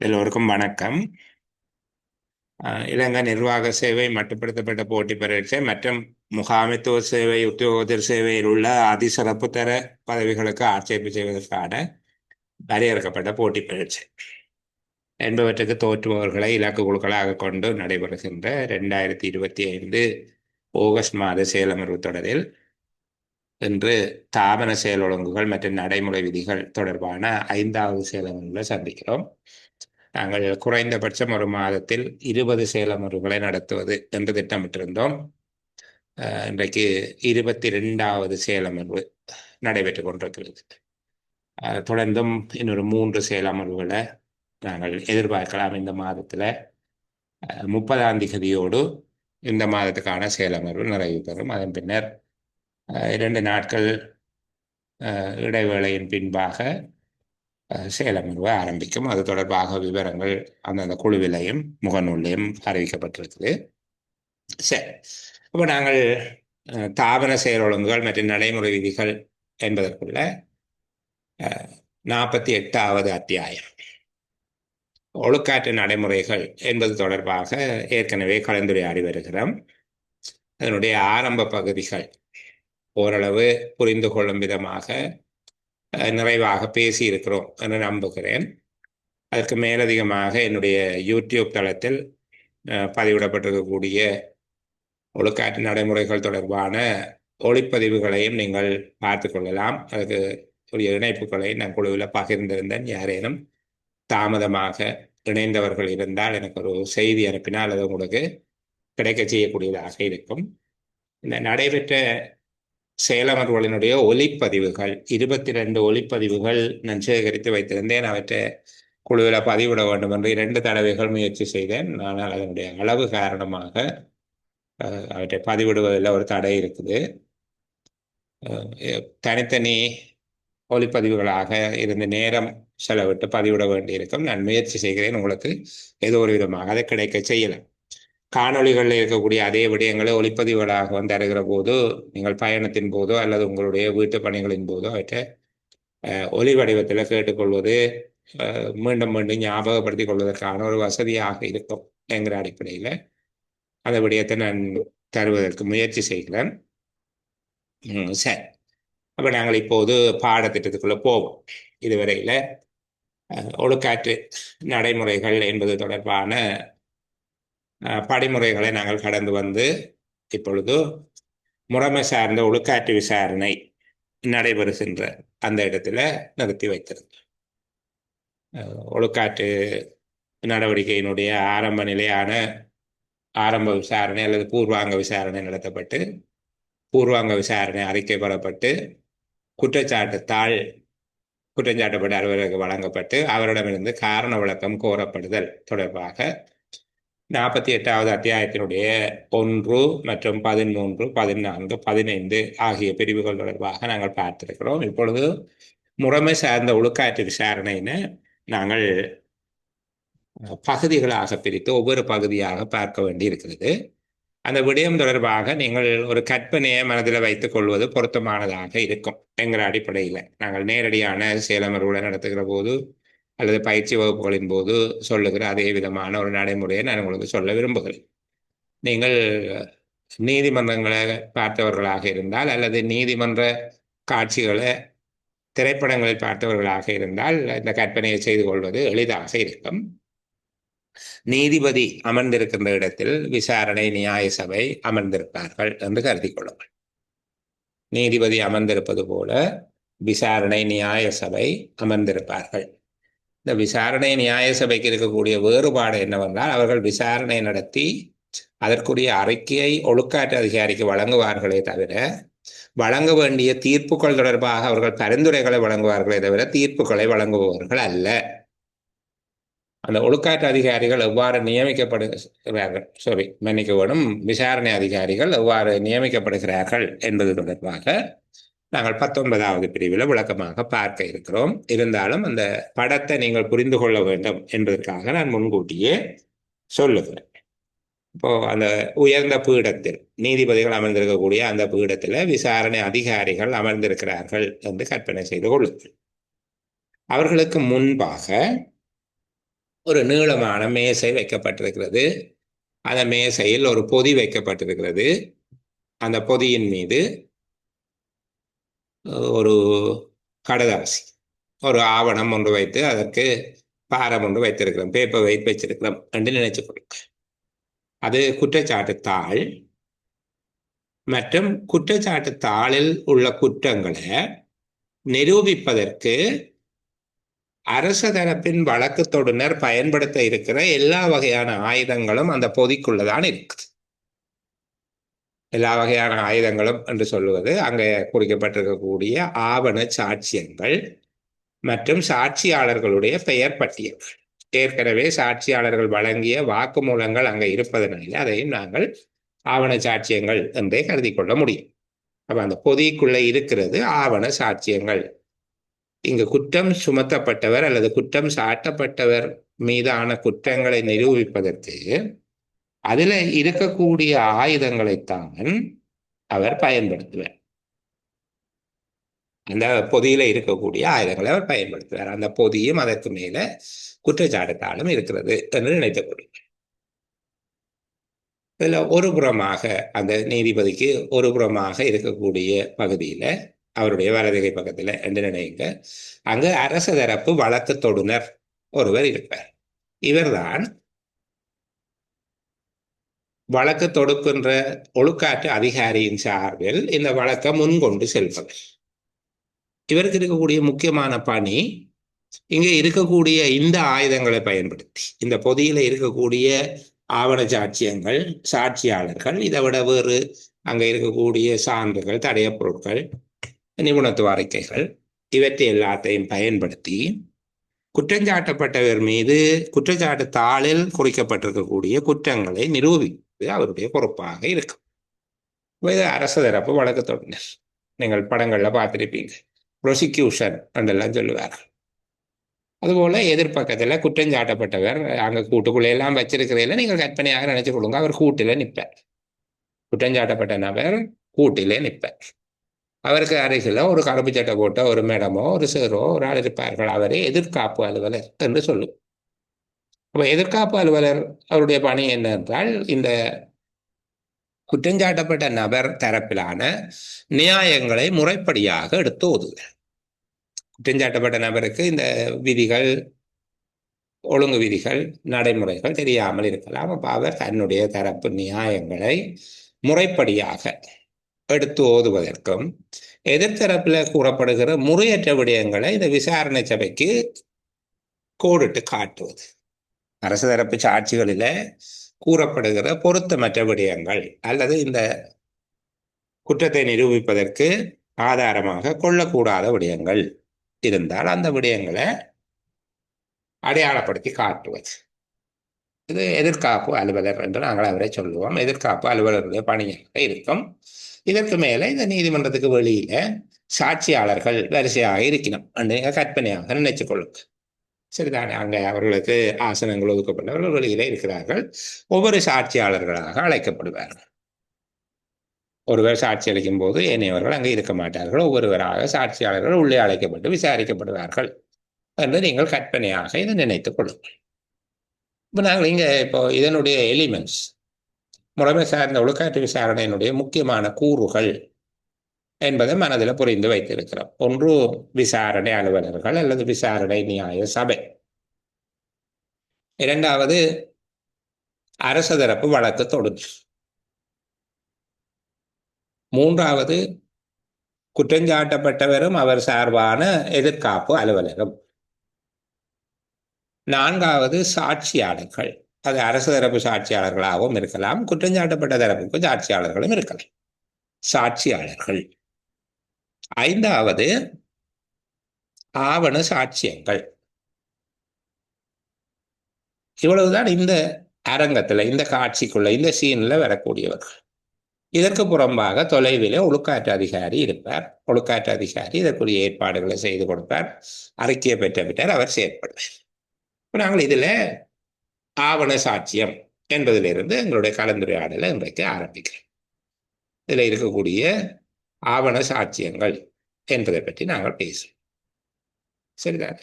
எல்லோருக்கும் வணக்கம். இலங்கை நிர்வாக சேவை மட்டுப்படுத்தப்பட்ட போட்டி பரீட்சை மற்றும் முகாமைத்துவ சேவை உத்தியோகத்தர் சேவையில் உள்ள அதிசிறப்பு தர பதவிகளுக்கு ஆட்சேர்ப்பு செய்வதற்கான வரையறுக்கப்பட்ட போட்டி பரீட்சை என்பவற்றுக்கு தோற்றுபவர்களை இலக்கு குழுக்களாக கொண்டு நடைபெறுகின்ற 2025 ஆகஸ்ட் மாத செயலமர்வு தொடரில் இன்று தாபன செயல் ஒழுங்குகள் மற்றும் நடைமுறை விதிகள் தொடர்பான 5வது செயலமர்வுகளை சந்திக்கிறோம். நாங்கள் குறைந்தபட்சம் ஒரு மாதத்தில் 20 செயலமர்வுகளை நடத்துவது என்று திட்டமிட்டிருந்தோம். இன்றைக்கு 22வது செயலமர்வு நடைபெற்றுக் கொண்டிருக்கிறது. தொடர்ந்தும் இன்னொரு 3 செயலமர்வுகளை நாங்கள் எதிர்பார்க்கலாம். இந்த மாதத்தில் 30ஆம் தேதியோடு இந்த மாதத்துக்கான செயலமர்வு நிறைவு பெறும். அதன் பின்னர் 2 நாட்கள் இடைவேளையின் பின்பாக செயலமர்வு ஆரம்பிக்கும். அது தொடர்பாக விவரங்கள் அந்தந்த குழுவிலையும் முகநூலையும் அறிவிக்கப்பட்டிருக்குது. சரி, இப்போ நாங்கள் தாபன செயல் ஒழுங்குகள் மற்றும் நடைமுறை விதிகள் என்பதற்குள்ள 48வது அத்தியாயம் ஒழுக்காற்று நடைமுறைகள் என்பது தொடர்பாக ஏற்கனவே கலந்துரையாடி வருகிறோம். அதனுடைய ஆரம்ப பகுதிகள் ஓரளவு புரிந்து கொள்ளும் விதமாக நிறைவாக பேசியிருக்கிறோம் என்று நம்புகிறேன். அதற்கு மேலதிகமாக என்னுடைய யூடியூப் தளத்தில் பதிவிடப்பட்டிருக்கக்கூடிய ஒழுக்காற்று நடைமுறைகள் தொடர்பான ஒளிப்பதிவுகளையும் நீங்கள் பார்த்து கொள்ளலாம். அதுக்கு உரிய இணைப்புகளை நான் குழுவில் பகிர்ந்திருந்தேன். யாரேனும் தாமதமாக இணைந்தவர்கள் இருந்தால் எனக்கு ஒரு செய்தி அனுப்பினால் அது உங்களுக்கு கிடைக்க செய்யக்கூடியதாக இருக்கும். இந்த நடைபெற்ற செயலமர்வுகளினுடைய ஒலிப்பதிவுகள் 22 ஒலிப்பதிவுகள் நான் சேகரித்து வைத்திருந்தேன். அவற்றை குழுவில் பதிவிட வேண்டும் என்று 2 தடவைகள் முயற்சி செய்தேன். ஆனால் அதனுடைய அளவு காரணமாக அவற்றை பதிவிடுவதில் ஒரு தடை இருக்குது. தனித்தனி ஒலிப்பதிவுகளாக இருந்து நேரம் செலவிட்டு பதிவிட வேண்டியிருக்கும். நான் முயற்சி செய்கிறேன். உங்களுக்கு ஏதோ ஒரு விதமாக அதை கிடைக்க செய்யலாம். காணொளிகளில் இருக்கக்கூடிய அதே விடயங்களை ஒளிப்பதிவுகளாக வந்து தருகிற போது நீங்கள் பயணத்தின் போதோ அல்லது உங்களுடைய வீட்டு பணிகளின் போதோ அவற்றை ஒலி வடிவத்தில் கேட்டுக்கொள்வது மீண்டும் மீண்டும் ஞாபகப்படுத்திக் கொள்வதற்கான ஒரு வசதியாக இருக்கும் என்கிற அடிப்படையில் அந்த விடயத்தை நான் தருவதற்கு முயற்சி செய்கிறேன். சரி, அப்போ நாங்கள் இப்போது பாடத்திட்டத்துக்குள்ளே போவோம். இதுவரையில் ஒழுக்காற்று நடைமுறைகள் என்பது தொடர்பான படிமுறைகளை நாங்கள் கடந்து வந்து இப்பொழுது முறைமை சார்ந்த ஒழுக்காற்று விசாரணை நடைபெறுகின்ற அந்த இடத்துல நிறுத்தி வைத்திருந்தோம். ஒழுக்காற்று நடவடிக்கையினுடைய ஆரம்ப நிலையான ஆரம்ப விசாரணை அல்லது பூர்வாங்க விசாரணை நடத்தப்பட்டு பூர்வாங்க விசாரணை அறிக்கை பெறப்பட்டு குற்றஞ்சாட்டப்பட்ட அலுவலருக்கு வழங்கப்பட்டு அவரிடமிருந்து காரண விளக்கம் கோரப்படுதல் தொடர்பாக 48வது அத்தியாயத்தினுடைய 1 மற்றும் 13, 14, 15 ஆகிய பிரிவுகள் தொடர்பாக நாங்கள் பார்த்திருக்கிறோம். இப்பொழுது முறைமை சார்ந்த ஒழுக்காற்று விசாரணைன்னு நாங்கள் பகுதிகளாக பிரித்து ஒவ்வொரு பகுதியாக பார்க்க வேண்டி இருக்கிறது. அந்த விடயம் தொடர்பாக நீங்கள் ஒரு கற்பனையை மனதில் வைத்துக் கொள்வது பொருத்தமானதாக இருக்கும் என்கிற அடிப்படையில் நாங்கள் நேரடியான செயலமர்வுகளை நடத்துகிற போது அல்லது பயிற்சி வகுப்புகளின் போது சொல்லுகிற அதே விதமான ஒரு நடைமுறையை நான் உங்களுக்கு சொல்ல விரும்புகிறேன். நீங்கள் நீதிமன்றங்களை பார்த்தவர்களாக இருந்தால் அல்லது நீதிமன்ற காட்சிகளை திரைப்படங்களில் பார்த்தவர்களாக இருந்தால் இந்த கற்பனையை செய்து கொள்வது எளிதாக இருக்கும். நீதிபதி அமர்ந்திருக்கின்ற இடத்தில் விசாரணை நியாய சபை அமர்ந்திருப்பார்கள் என்று கருதி கொள்ளுங்கள். நீதிபதி அமர்ந்திருப்பது போல விசாரணை நியாய சபை அமர்ந்திருப்பார்கள். இந்த விசாரணை நியாய சபைக்கு இருக்கக்கூடிய வேறுபாடு என்னவென்றால் அவர்கள் விசாரணை நடத்தி அதற்குரிய அறிக்கையை ஒழுக்காற்று அதிகாரிக்கு வழங்குவார்களே தவிர வழங்க வேண்டிய தீர்ப்புகள் தொடர்பாக அவர்கள் பரிந்துரைகளை வழங்குவார்களே தவிர தீர்ப்புகளை வழங்குபவர்கள் அல்ல. அந்த ஒழுக்காற்று அதிகாரிகள் எவ்வாறு நியமிக்கப்படுகிறார்கள் விசாரணை அதிகாரிகள் எவ்வாறு நியமிக்கப்படுகிறார்கள் என்பது தொடர்பாக நாங்கள் 19வது பிரிவில் விளக்கமாக பார்க்க இருக்கிறோம். இருந்தாலும் அந்த படத்தை நீங்கள் புரிந்து கொள்ள வேண்டும் என்பதற்காக நான் முன்கூட்டியே சொல்லுகிறேன். இப்போ அந்த உயர்ந்த பீடத்தில் நீதிபதிகள் அமர்ந்திருக்கக்கூடிய அந்த பீடத்தில் விசாரணை அதிகாரிகள் அமர்ந்திருக்கிறார்கள் என்று கற்பனை செய்து கொள்ளுங்கள். அவர்களுக்கு முன்பாக ஒரு நீளமான மேசை வைக்கப்பட்டிருக்கிறது. அந்த மேசையில் ஒரு பொதி வைக்கப்பட்டிருக்கிறது. அந்த பொதியின் மீது ஒரு கடதாசி, ஒரு ஆவணம் ஒன்று வைத்து அதற்கு பாரம் ஒன்று வைத்திருக்கிறோம், பேப்பர் வெயிட் வச்சிருக்கிறோம் என்று நினைச்சு கொடுங்க. அது குற்றச்சாட்டு தாள். மற்றும் குற்றச்சாட்டு தாளில் உள்ள குற்றங்களை நிரூபிப்பதற்கு அரச தரப்பின் வழக்கு தொடுனர் பயன்படுத்த இருக்கிற எல்லா வகையான ஆயுதங்களும் அந்த பொதிக்குள்ளதான் இருக்குது. எல்லா வகையான ஆயுதங்களும் என்று சொல்லுவது அங்கே குறிக்கப்பட்டிருக்கக்கூடிய ஆவண சாட்சியங்கள் மற்றும் சாட்சியாளர்களுடைய பெயர் பட்டியல்கள். ஏற்கனவே சாட்சியாளர்கள் வழங்கிய வாக்குமூலங்கள் அங்கே இருப்பதனால அதையும் நாங்கள் ஆவண சாட்சியங்கள் என்றே கருதி கொள்ள முடியும். அப்ப அந்த பொதிக்குள்ள இருக்கிறது ஆவண சாட்சியங்கள். இங்கு குற்றம் சுமத்தப்பட்டவர் அல்லது குற்றம் சாட்டப்பட்டவர் மீதான குற்றங்களை நிரூபிப்பதற்கு அதுல இருக்கக்கூடிய ஆயுதங்களைத்தான் அவர் பயன்படுத்துவார். அந்த பொதியில இருக்கக்கூடிய ஆயுதங்களை அவர் பயன்படுத்துவார். அந்த பொதியும் அதற்கு மேல குற்றச்சாட்டுத்தாலும் இருக்கிறது என்று நினைத்துக் கொள்ளுங்கள். இதுல ஒரு புறமாக அந்த நீதிபதிக்கு ஒரு புறமாக இருக்கக்கூடிய பகுதியில அவருடைய வலதுகை பக்கத்துல என்று நினைங்க, அங்கு அரச தரப்பு வழக்கு தொடுனர் ஒருவர் இருப்பார். இவர்தான் வழக்கு தொடுக்கின்ற ஒழுக்காற்று அதிகாரியின் சார்பில் இந்த வழக்கை முன்கொண்டு செல்பவர். இவருக்கு இருக்கக்கூடிய முக்கியமான பணி இங்கே இருக்கக்கூடிய இந்த ஆயுதங்களை பயன்படுத்தி, இந்த பொதியில இருக்கக்கூடிய ஆவண சாட்சியங்கள், சாட்சியாளர்கள், இதை விட வேறு அங்க இருக்கக்கூடிய சான்றுகள், தடயப் பொருட்கள், நிபுணத்துவ அறிக்கைகள், இவற்றை எல்லாத்தையும் பயன்படுத்தி குற்றஞ்சாட்டப்பட்டவர் மீது குற்றச்சாட்டு தாளில் குறிக்கப்பட்டிருக்கக்கூடிய குற்றங்களை நிரூபிப்பது அவருடைய பொறுப்பாக இருக்கும். இது அரசு தரப்பு வழக்கு தொடுனர். நீங்கள் படங்கள்ல பார்த்திருப்பீங்க, ப்ரொசிக்யூஷன் என்றெல்லாம் சொல்லுவார்கள். அதுபோல எதிர்பக்கத்துல குற்றஞ்சாட்டப்பட்டவர் அங்க கூட்டுக்குள்ள எல்லாம் வச்சிருக்கிறதுல நீங்கள் கற்பனையாக நினைச்சு கொடுங்க, அவர் கூட்டில நிற்பார். குற்றஞ்சாட்டப்பட்ட நபர் கூட்டிலே நிற்பார். அவருக்கு அருகில ஒரு கருப்பு சட்டை போட்ட ஒரு மேடமோ ஒரு சேரோ ஒரு ஆள் இருப்பார்கள். அவரே எதிர்காப்பு அலுவலர் என்று சொல்லும். அப்ப எதிர்காப்பு அலுவலர் அவருடைய பணி என்ன என்றால், இந்த குற்றஞ்சாட்டப்பட்ட நபர் தரப்பிலான நியாயங்களை முறைப்படியாக எடுத்து ஓதுகிறார். குற்றஞ்சாட்டப்பட்ட நபருக்கு இந்த விதிகள், ஒழுங்கு விதிகள், நடைமுறைகள் தெரியாமல் இருக்கலாம். அப்ப அவர் தன்னுடைய தரப்பு நியாயங்களை முறைப்படியாக எடுத்து ஓதுவதற்கும், எதிர்த்தரப்புல கூறப்படுகிற முறையற்ற விடயங்களை இந்த விசாரணை சபைக்கு கோடிட்டு காட்டுவது. அரசு தரப்பு சாட்சிகளில கூறப்படுகிற பொருத்தமற்ற விடயங்கள் அல்லது இந்த குற்றத்தை நிரூபிப்பதற்கு ஆதாரமாக கொள்ளக்கூடாத விடயங்கள் இருந்தால் அந்த விடயங்களை அடையாளப்படுத்தி காட்டுவது. இது எதிர்காப்பு அலுவலர் என்று நாங்கள் அவரை சொல்லுவோம். எதிர்காப்பு அலுவலருடைய பணியாக இருக்கும். இதற்கு மேல இந்த நீதிமன்றத்துக்கு வெளியில சாட்சியாளர்கள் வரிசையாக இருக்கணும் நீங்க கற்பனையாக நினைச்சு கொள்ளுங்க. சரிதானே? அங்க அவர்களுக்கு ஆசனங்கள் ஒதுக்கப்பட்டவர்கள் வெளியில இருக்கிறார்கள். ஒவ்வொரு சாட்சியாளர்களாக அழைக்கப்படுவார்கள். ஒருவர் சாட்சி அளிக்கும் போது ஏனையவர்கள் அங்கே இருக்க மாட்டார்கள். ஒவ்வொருவராக சாட்சியாளர்கள் உள்ளே அழைக்கப்பட்டு விசாரிக்கப்படுவார்கள் என்று நீங்கள் கற்பனையாக இதை நினைத்துக் கொள்ளுங்கள். இப்போ நாங்கள் இங்க இப்போ இதனுடைய எலிமெண்ட்ஸ், முறைமை சார்ந்த ஒழுக்காற்று விசாரணையினுடைய முக்கியமான கூறுகள் என்பதை மனதில் புரிந்து வைத்திருக்கிறோம். ஒன்று விசாரணை அலுவலர்கள் அல்லது விசாரணை நியாய சபை. இரண்டாவது அரச தரப்பு வழக்கு தொடுனர். மூன்றாவது குற்றஞ்சாட்டப்பட்டவரும் அவர் சார்பான எதிர்காப்பு அலுவலரும். நான்காவது சாட்சியாளர்கள். அது அரசு தரப்பு சாட்சியாளர்களாகவும் இருக்கலாம், குற்றஞ்சாட்டப்பட்ட தரப்புக்கு சாட்சியாளர்களும் இருக்கலாம். சாட்சியாளர்கள். ஐந்தாவது ஆவண சாட்சியங்கள். இவ்வளவுதான் இந்த அரங்கத்துல, இந்த காட்சிக்குள்ள, இந்த சீன்ல வரக்கூடியவர்கள். இதற்கு புறம்பாக தொலைவில் ஒழுக்காற்று அதிகாரி இருப்பார். ஒழுக்காற்று அதிகாரி இதற்குரிய ஏற்பாடுகளை செய்து கொடுப்பார். அறிக்கையை பெற்றார், அவர் செயற்படுவார். நாங்கள் இதுல ஆவண சாட்சியம் என்பதிலிருந்து எங்களுடைய கலந்துரையாடலை இன்றைக்கு ஆரம்பிக்கிறோம். இதுல இருக்கக்கூடிய ஆவண சாட்சியங்கள் என்பதை பற்றி நாங்கள் பேசுவோம். சரிதான்.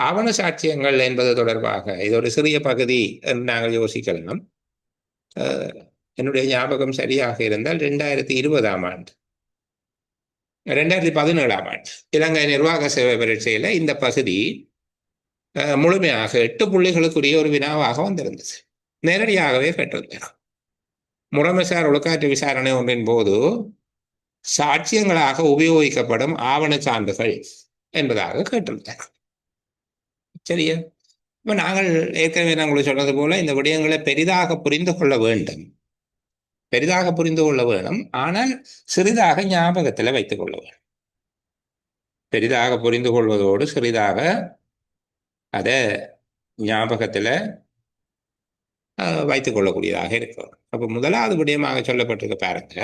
ஆவண சாட்சியங்கள் என்பது தொடர்பாக இது ஒரு சிறிய பகுதி என்று நாங்கள் யோசிக்கலாம். என்னுடைய ஞாபகம் சரியாக இருந்தால் 2020ஆம் ஆண்டு 2017ஆம் ஆண்டு இலங்கை நிர்வாக சேவை பரீட்சையில் இந்த பகுதி முழுமையாக 8 புள்ளிகளுக்குரிய ஒரு வினாவாக வந்திருந்தது. நேரடியாகவே கேட்டிருந்தார். முறைமைசார் ஒழுக்காற்று விசாரணை ஒன்றின் போது சாட்சியங்களாக உபயோகிக்கப்படும் ஆவண சான்றுகள் என்பதாக கேட்டிருந்தார். சரியா? இப்போ நாங்கள் ஏற்கனவே நாங்கள் சொன்னது போல இந்த விடயங்களை பெரிதாக புரிந்து கொள்ள வேண்டும், பெரிதாக புரிந்து கொள்ள வேணும். ஆனால் சிறிதாக ஞாபகத்தில் வைத்துக் கொள்ள வேண்டும். பெரிதாக புரிந்து கொள்வதோடு சிறிதாக அதை ஞாபகத்தில் வைத்துக் கொள்ளக்கூடியதாக இருக்கும். அப்போ முதலாவது விடயமாக சொல்லப்பட்டிருக்க பாருங்க,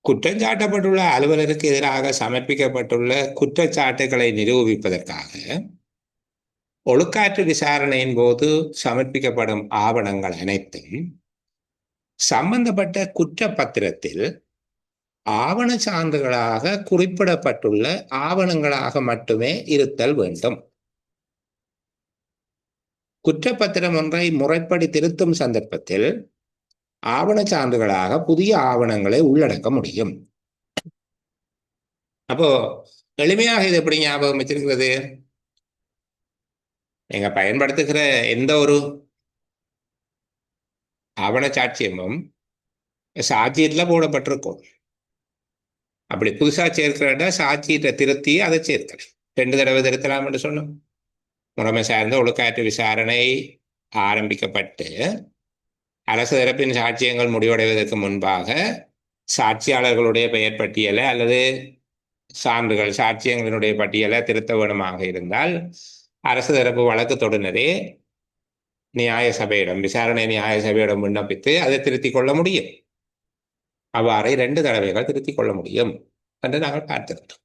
குற்றஞ்சாட்டப்பட்டுள்ள அலுவலருக்கு எதிராக சமர்ப்பிக்கப்பட்டுள்ள குற்றச்சாட்டுகளை நிரூபிப்பதற்காக ஒழுக்காற்று விசாரணையின் போது சமர்ப்பிக்கப்படும் ஆவணங்கள் அனைத்தும் சம்பந்தப்பட்ட குற்றப்பத்திரத்தில் ஆவண சான்றுகளாக குறிப்பிடப்பட்டுள்ள ஆவணங்களாக மட்டுமே இருத்தல் வேண்டும். குற்றப்பத்திரம் ஒன்றை முறைப்படி திருத்தும் சந்தர்ப்பத்தில் ஆவண சான்றுகளாக புதிய ஆவணங்களை உள்ளடக்க முடியும். அப்போ எளிமையாக இது எப்படி ஞாபகம் வச்சிருக்கிறது? நீங்க பயன்படுத்துகிற எந்த ஒரு ஆவண சாட்சியமும் சாட்சியத்தில் போடப்பட்டிருக்கும். அப்படி புதுசாக சேர்க்கிறதா சாட்சியத்தை திருத்தி அதை சேர்க்கலாம். 2 தடவை திருத்தலாம் என்று சொன்னோம். முறைமை சார்ந்த ஒழுக்காற்று விசாரணை ஆரம்பிக்கப்பட்டு அரசு தரப்பின் சாட்சியங்கள் முடிவடைவதற்கு முன்பாக சாட்சியாளர்களுடைய பெயர் பட்டியலை அல்லது சான்றுகள் சாட்சியங்களினுடைய பட்டியலை திருத்த வேணுமாக இருந்தால் அரசு தரப்பு வழக்கு தொடுநரே நியாய சபையிடம், விசாரணை நியாய சபையிடம் விண்ணப்பித்து அதை திருத்திக் கொள்ள முடியும். அவ்வாறு 2 தடவைகள் திருத்திக் கொள்ள முடியும் என்று நாங்கள் பார்த்திருக்கிறோம்.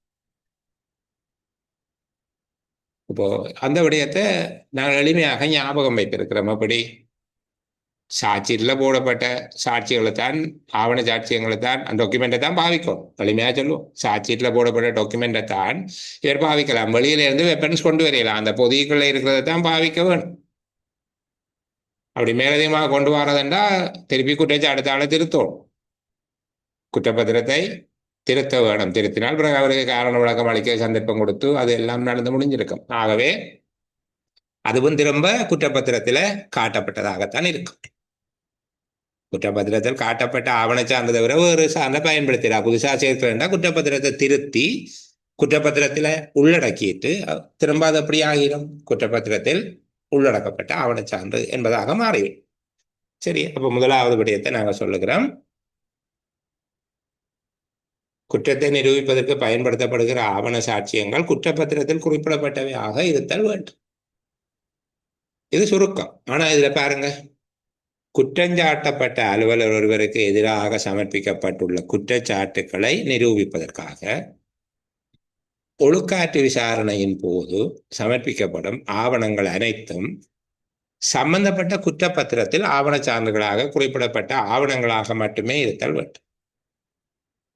இப்போ அந்த விடயத்தை நாங்கள் எளிமையாக ஞாபகம் வைத்திருக்கிறோம். அப்படி சாட்சியில் போடப்பட்ட சாட்சிகளை தான், ஆவண சாட்சியங்களை தான், அந்த டாக்குமெண்ட்டை தான் பாவிக்கும். எளிமையாக சொல்லுவோம், சாட்சியில் போடப்பட்ட டாக்குமெண்ட்டை தான் இவர் பாவிக்கலாம். வெளியில இருந்து வெப்பன்ஸ் கொண்டு வரையலாம். அந்த பொதிக்குள்ள இருக்கிறத தான் பாவிக்க வேணும். அப்படி மேலதிகமாக கொண்டு வரதுண்டா திருப்பி குற்றச்சாட்டுத்தால திருத்தணும். குற்றப்பத்திரத்தை திருத்த வேணும். திருத்தினால் பிறகு அவருக்கு காரண விளக்கம் அளிக்க சந்தர்ப்பம் கொடுத்து அது எல்லாம் நடந்து முடிஞ்சிருக்கும். ஆகவே அதுவும் திரும்ப குற்றப்பத்திரத்தில் காட்டப்பட்டதாகத்தான் இருக்கும். குற்றப்பத்திரத்தில் காட்டப்பட்ட ஆவண சார்ந்த தவிர வேறு சார்ந்த பயன்படுத்திடா. புதுசாக சேர்க்கிறா குற்றப்பத்திரத்தை திருத்தி குற்றப்பத்திரத்தில் உள்ளடக்கிட்டு திரும்ப அது எப்படி ஆகிடும்? குற்றப்பத்திரத்தில் உள்ளடக்கப்பட்ட ஆவண சான்று என்பதாக மாறிவிடும். சரி, அப்போ முதலாவது விடயத்தை நாங்கள் சொல்லுகிறோம். குற்றத்தை நிரூபிப்பதற்கு பயன்படுத்தப்படுகிற ஆவண சாட்சியங்கள் குற்றப்பத்திரத்தில் குறிப்பிடப்பட்டவையாக இருத்தல் வேண்டும். இது சுருக்கம். ஆனா இதுல பாருங்க, குற்றஞ்சாட்டப்பட்ட அலுவலர் ஒருவருக்கு எதிராக சமர்ப்பிக்கப்பட்டுள்ள குற்றச்சாட்டுக்களை நிரூபிப்பதற்காக ஒழுக்காற்று விசாரணையின் போது சமர்ப்பிக்கப்படும் ஆவணங்கள் அனைத்தும் சம்பந்தப்பட்ட குற்றப்பத்திரத்தில் ஆவண சான்றுகளாக குறிப்பிடப்பட்ட ஆவணங்களாக மட்டுமே இருத்தல் வேண்டும்.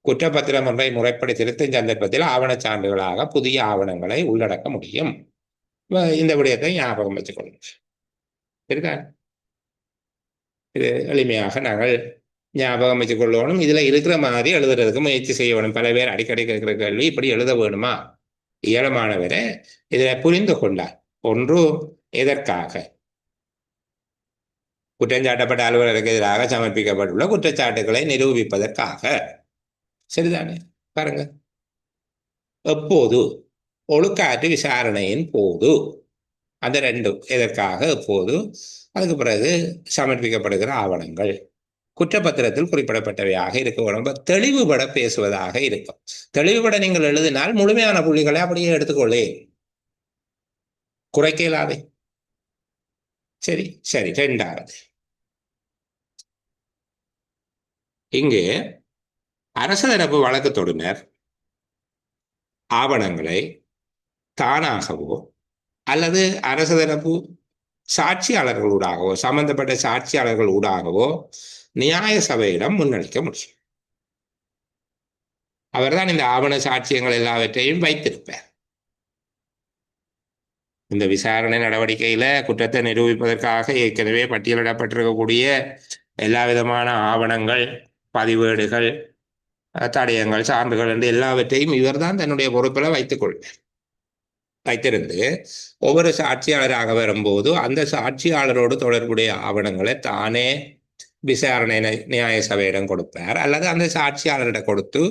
குற்றப்பத்திரம் ஒன்றை முறைப்படி திருத்தும் சந்தர்ப்பத்தில் ஆவண சான்றுகளாக புதிய ஆவணங்களை உள்ளடக்க முடியும். இந்த விடயத்தை ஞாபகம் வச்சுக்கொள்ளும். சரிதான்? இது எளிமையாக நாங்கள் ஞாபகம் வச்சுக் கொள்ளணும். இதுல இருக்கிற மாதிரி எழுதுறதுக்கு முயற்சி செய்ய வேணும். பல பேர் அடிக்கடி கேட்கிற கேள்வி, இப்படி எழுத வேணுமா? இயலமானவரை இதுல புரிந்து கொண்டார். ஒன்று, எதற்காக குற்றஞ்சாட்டப்பட்ட அலுவலருக்கு எதிராக சமர்ப்பிக்கப்பட்டுள்ள குற்றச்சாட்டுகளை நிரூபிப்பதற்காக. சரிதானே? பாருங்க, எப்போது? ஒழுக்காற்று விசாரணையின் போது. அந்த 2 எதற்காக, எப்போது, அதுக்கு பிறகு சமர்ப்பிக்கப்படுகிற ஆவணங்கள் குற்றப்பத்திரத்தில் குறிப்பிடப்பட்டவையாக இருக்க வேண்டும். தெளிவுபட பேசுவதாக இருக்கும். தெளிவுபட நீங்கள் எழுதினால் முழுமையான புள்ளிகளை அப்படியே எடுத்துக்கொள்ளே, குறைக்க இயலாதே. சரி சரி. 2வது, இங்கே அரசு தரப்பு வழக்கு தொடுனர் ஆவணங்களை தானாகவோ அல்லது அரசு தரப்பு சாட்சியாளர்களூடாகவோ சம்பந்தப்பட்ட சாட்சியாளர்கள் ஊடாகவோ நியாய சபையிடம் முன்னளிக்க முடியும். அவர்தான் இந்த ஆவண சாட்சியங்கள் எல்லாவற்றையும் வைத்திருப்பார். இந்த விசாரணை நடவடிக்கையில் குற்றத்தை நிரூபிப்பதற்காக ஏற்கனவே பட்டியலிடப்பட்டிருக்கக்கூடிய எல்லா விதமான ஆவணங்கள், பதிவேடுகள், தடயங்கள், சான்றுகள் என்று எல்லாவற்றையும் இவர்தான் தன்னுடைய பொறுப்பில் வைத்திருந்து ஒவ்வொரு சாட்சியாளராக வரும்போது அந்த சாட்சியாளரோடு தொடர்புடைய ஆவணங்களை தானே விசாரணை நியாய சபையிடம் கொடுப்பார், அல்லது அந்த சாட்சியாளரிடம் கொடுத்து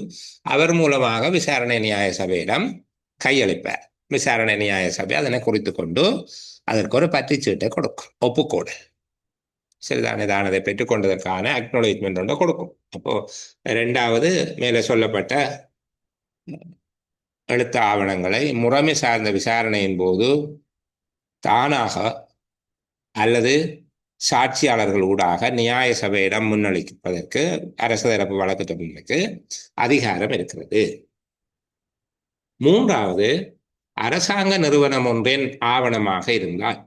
அவர் மூலமாக விசாரணை நியாய சபையிடம் கையளிப்பார். விசாரணை நியாய சபை அதனை குறித்து கொண்டு அதற்கு ஒரு பற்றிச்சீட்டை கொடுக்கும், ஒப்புக்கோடு. சிறிதானதை பெற்றுக்கொண்டதற்கான அக்னாலஜ்மெண்ட் ஒன்றை கொடுக்கும். அப்போ இரண்டாவது மேலே சொல்லப்பட்ட எழுத்து ஆவணங்களை முறைமை சார்ந்த விசாரணையின் போது தானாக அல்லது சாட்சியாளர்கள் ஊடாக நியாய சபையிடம் முன்னளிப்பதற்கு அரசு தரப்பு வழக்கு தொகுதிகளுக்கு அதிகாரம் இருக்கிறது. மூன்றாவது, அரசாங்க நிறுவனம் ஒன்றின் ஆவணமாக இருந்தால்,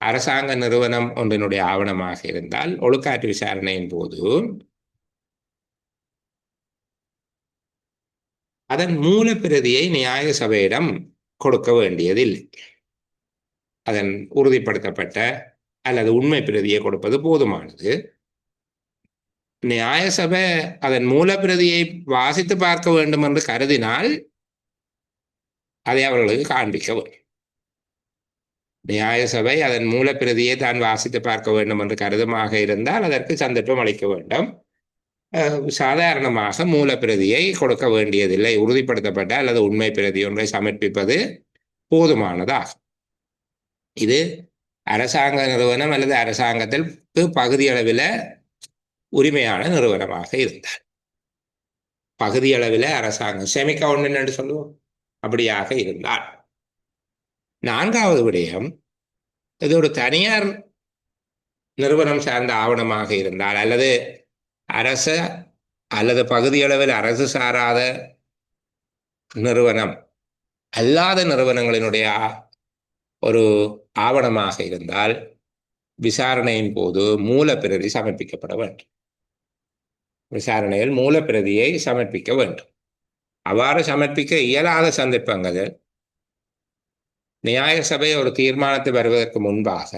அரசாங்க நிறுவனம் ஒன்றினுடைய ஆவணமாக இருந்தால் ஒழுக்காற்று விசாரணையின் போது அதன் மூல பிரதியை நியாய சபையிடம் கொடுக்க வேண்டியதில்லை. அதன் உறுதிப்படுத்தப்பட்ட அல்லது உண்மை பிரதியை கொடுப்பது போதுமானது. நியாய சபை அதன் மூல பிரதியை வாசித்து பார்க்க வேண்டும் என்று கருதினால் அதை அவர்களுக்கு காண்பிக்க வேண்டும். நியாய சபை அதன் மூல பிரதியை தான் வாசித்து பார்க்க வேண்டும் என்று கருதுமாக இருந்தால் அதற்கு சந்தர்ப்பம் அளிக்க வேண்டும். சாதாரணமாக மூல பிரதியை கொடுக்க வேண்டியதில்லை. உறுதிப்படுத்தப்பட்ட அல்லது உண்மை பிரதி ஒன்றை சமர்ப்பிப்பது போதுமானதாகும். இது அரசாங்க நிறுவனம் அல்லது அரசாங்கத்திற்கு பகுதியளவில் உரிமையான நிறுவனமாக இருந்தால், பகுதியளவில் அரசாங்கம் செமி கவர்மெண்ட் என்று சொல்லுவோம், அப்படியாக இருந்தால். நான்காவது விடயம், இது ஒரு தனியார் நிறுவனம் சார்ந்த ஆவணமாக இருந்தால் அல்லது அரசு அல்லது பகுதியளவில் அரசு சாராத நிறுவனம் அல்லாத நிறுவனங்களினுடைய ஒரு ஆவணமாக இருந்தால் விசாரணையின் போது மூல பிரதி சமர்ப்பிக்கப்பட வேண்டும். விசாரணையில் மூல பிரதியை சமர்ப்பிக்க வேண்டும். அவ்வாறு சமர்ப்பிக்க இயலாத சந்தர்ப்பங்களில் நியாய சபை ஒரு தீர்மானத்தை வருவதற்கு முன்பாக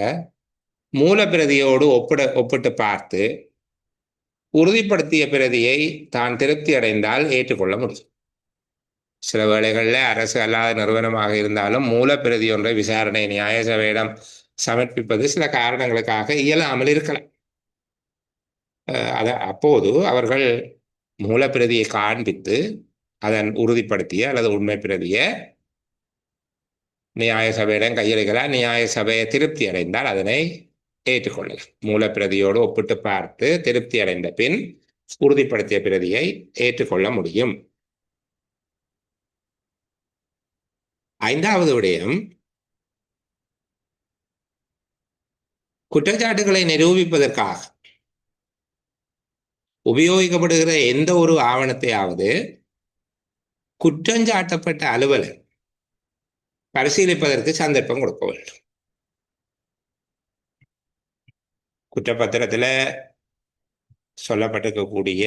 மூல பிரதியோடு ஒப்பிட்டு பார்த்து உறுதிப்படுத்திய பிரதியை தான் திருப்தி அடைந்தால் ஏற்றுக்கொள்ள முடியும். சில வேளைகளில் அரசு அல்லாத நிறுவனமாக இருந்தாலும் மூல பிரதி ஒன்றை விசாரணை நியாய சபையிடம் சமர்ப்பிப்பது சில காரணங்களுக்காக இயலாமல் இருக்கலாம். அப்போது அவர்கள் மூல பிரதியை காண்பித்து அதன் உறுதிப்படுத்திய அல்லது உண்மை பிரதியை நியாய சபையிடம் கையளிக்கலாம். நியாய சபையை திருப்தி அடைந்தால் அதனை ஏற்றுக்கொள்ளலாம். மூல பிரதியோடு ஒப்பிட்டு பார்த்து திருப்தி அடைந்த பின் உறுதிப்படுத்திய பிரதியை ஏற்றுக்கொள்ள முடியும். ஐந்தாவது விடயம், குற்றச்சாட்டுகளை நிரூபிப்பதற்காக உபயோகிக்கப்படுகிற எந்த ஒரு ஆவணத்தையாவது குற்றஞ்சாட்டப்பட்ட அலுவலர் பரிசீலிப்பதற்கு சந்தர்ப்பம் கொடுக்க வேண்டும். குற்றப்பத்திரத்தில் சொல்லப்பட்டிருக்கக்கூடிய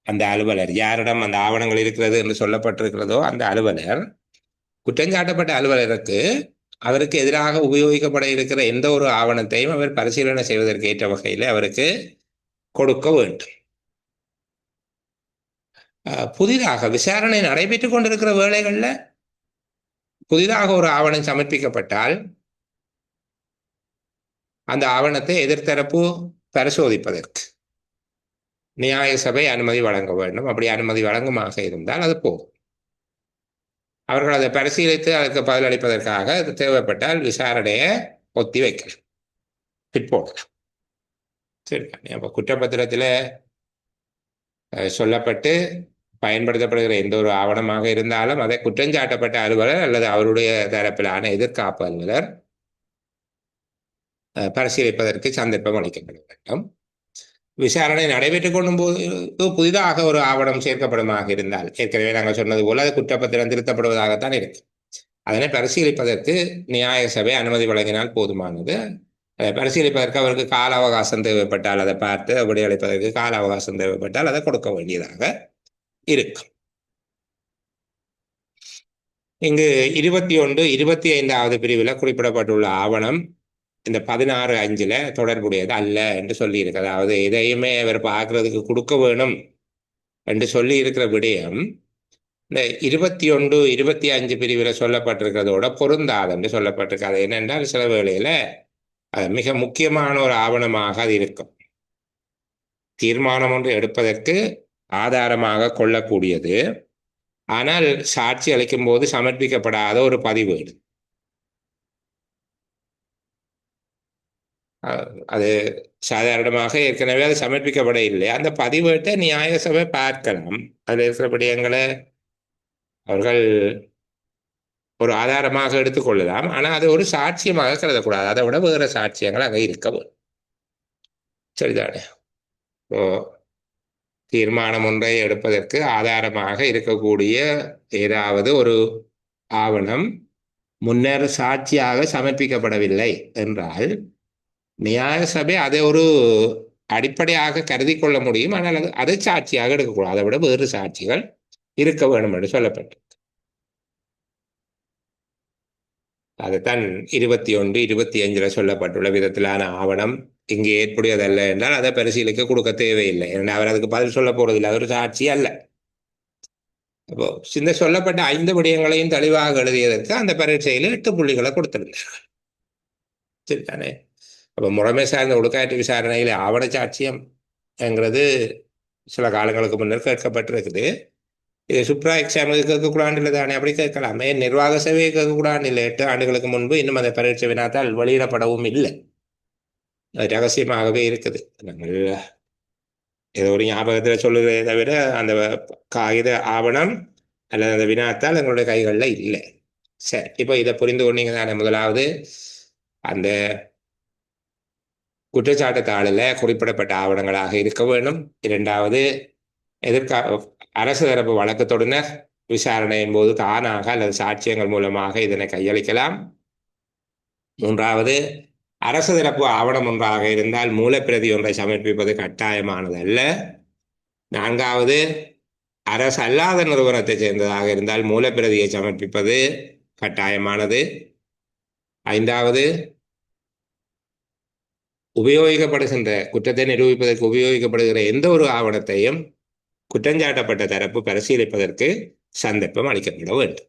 அந்த அலுவலர், யாரிடம் அந்த ஆவணங்கள் இருக்கிறது என்று சொல்லப்பட்டிருக்கிறதோ அந்த அலுவலர், குற்றஞ்சாட்டப்பட்ட அலுவலருக்கு அவருக்கு எதிராக உபயோகிக்கப்பட இருக்கிற எந்த ஒரு ஆவணத்தையும் அவர் பரிசீலனை செய்வதற்கு ஏற்ற வகையில் அவருக்கு கொடுக்க வேண்டும். புதிதாக விசாரணை நடைபெற்றுக் கொண்டிருக்கிற வேளைகளில் புதிதாக ஒரு ஆவணம் சமர்ப்பிக்கப்பட்டால் அந்த ஆவணத்தை எதிர்த்தரப்பு பரிசோதிப்பதற்கு நியாய சபை அனுமதி வழங்க வேண்டும். அப்படி அனுமதி வழங்குமாக இருந்தால் அது போதும். அவர்கள் அதை பரிசீலித்து அதற்கு பதிலளிப்பதற்காக தேவைப்பட்டால் விசாரணையை ஒத்தி வைக்கலாம், பிற்போடலாம். சரி, அப்போ குற்றப்பத்திரத்தில் சொல்லப்பட்டு பயன்படுத்தப்படுகிற எந்த ஒரு ஆவணமாக இருந்தாலும் அதை குற்றஞ்சாட்டப்பட்ட அலுவலர் அல்லது அவருடைய தரப்பிலான எதிர்காப்பு அலுவலர் பரிசீலிப்பதற்கு சந்தர்ப்பம் அளிக்கப்பட வேண்டும். விசாரணை நடைபெற்றுக் கொள்ளும் போது புதிதாக ஒரு ஆவணம் சேர்க்கப்படுமாக இருந்தால், ஏற்கனவே நாங்கள் சொன்னது போல அது குற்றப்பத்திரம் திருத்தப்படுவதாகத்தான் இருக்கு. அதனை பரிசீலிப்பதற்கு நியாய சபை அனுமதி வழங்கினால் போதுமானது. பரிசீலிப்பதற்கு அவருக்கு கால அவகாசம் தேவைப்பட்டால் அதை பார்த்து விடையளிப்பதற்கு கால அவகாசம் தேவைப்பட்டால் அதை கொடுக்க வேண்டியதாக இருக்கும். இங்கு 21 25வது பிரிவில் குறிப்பிடப்பட்டுள்ள ஆவணம் இந்த 16(5) தொடர்புடையது அல்ல என்று சொல்லியிருக்கு. அதாவது எதையுமே அவர் பார்க்கறதுக்கு கொடுக்க வேணும் என்று சொல்லி இருக்கிற விடயம் இந்த 21 25 பிரிவில் சொல்லப்பட்டிருக்கிறதோட பொருந்தாது என்று சொல்லப்பட்டிருக்கு. அது என்னென்றால் சில வேளையில மிக முக்கியமான ஒரு ஆவணமாக அது இருக்கும். தீர்மானம் ஒன்று எடுப்பதற்கு ஆதாரமாக கொள்ளக்கூடியது, ஆனால் சாட்சி அளிக்கும் போது சமர்ப்பிக்கப்படாத ஒரு பதிவேடு. அது சாதாரணமாக ஏற்கனவே அது சமர்ப்பிக்கப்பட இல்லை. அந்த பதிவேட்டை நியாய சபை பார்க்கலாம். அதில் இருக்கிற விடயங்களை அவர்கள் ஒரு ஆதாரமாக எடுத்துக்கொள்ளலாம். ஆனால் அது ஒரு சாட்சியமாக கருதக்கூடாது. அதை விட வேறு சாட்சியங்கள் அங்கே இருக்க வேண்டும். சரிதானே? தீர்மானம் ஒன்றை எடுப்பதற்கு ஆதாரமாக இருக்கக்கூடிய ஏதாவது ஒரு ஆவணம் முன்னர் சாட்சியாக சமர்ப்பிக்கப்படவில்லை என்றால் நியாய சபை அதை ஒரு அடிப்படையாக கருதி கொள்ள முடியும். ஆனால் அதை சாட்சியாக எடுக்கக்கூடாது. அதை விட வேறு சாட்சிகள் இருக்க வேண்டும் என்று சொல்லப்பட்டு அதுதான் 21 25 சொல்லப்பட்டுள்ள விதத்திலான ஆவணம் இங்கே ஏற்புடையதல்ல என்றால் அதை பரிசீலிக்க கொடுக்க தேவையில்லை. ஏன்னா அவர் அதுக்கு பதில் சொல்ல போறதில்லை. அது ஒரு சாட்சி அல்ல. அப்போ இந்த சொல்லப்பட்ட 5 விடயங்களையும் தெளிவாக எழுதியதற்கு அந்த பரீட்சையில் 8 புள்ளிகளை கொடுத்திருந்தார்கள். சரிதானே? அப்போ முறைமை சார்ந்த ஒழுக்காற்று விசாரணையில் ஆவண சாட்சியம் என்கிறது சில காலங்களுக்கு முன்னர் கேட்கப்பட்டிருக்குது. இது சுப்ரா எக்ஸாமுக்கு கேட்கக்கூடாது இல்லை தானே? அப்படி கேட்கலாமே. நிர்வாக சேவையை கேட்கக்கூடாது இல்லை. 8 ஆண்டுகளுக்கு முன்பு இன்னும் அந்த பரீட்சை வினாத்தால் வெளியிடப்படவும் இல்லை. ரகசியமாகவே இருக்குது. நாங்கள் ஏதோ ஒரு ஞாபகத்தில் சொல்லுவதை தவிர அந்த காகித ஆவணம் அல்லது அந்த வினாத்தால் எங்களுடைய கைகளில் இல்லை. சரி, இப்போ இதை புரிந்து கொண்டீங்க தானே? முதலாவது அந்த குற்றச்சாட்டு தாளில் குறிப்பிடப்பட்ட ஆவணங்களாக இருக்க வேண்டும். இரண்டாவது அரசு தரப்பு வழக்கு தொடுனர் விசாரணையின் போது தானாக அல்லது சாட்சியங்கள் மூலமாக இதனை கையளிக்கலாம். மூன்றாவது அரசு தரப்பு ஆவணம் ஒன்றாக இருந்தால் மூலப்பிரதி ஒன்றை சமர்ப்பிப்பது கட்டாயமானது அல்ல. நான்காவது அரசு அல்லாத நிறுவனத்தை சேர்ந்ததாக இருந்தால் மூலப்பிரதியை சமர்ப்பிப்பது கட்டாயமானது. ஐந்தாவது உபயோகிக்கப்படுகின்ற குற்றத்தை நிரூபிப்பதற்கு உபயோகிக்கப்படுகிற எந்த ஒரு ஆவணத்தையும் குற்றஞ்சாட்டப்பட்ட தரப்பு பரிசீலிப்பதற்கு சந்தர்ப்பம் அளிக்கப்பட வேண்டும்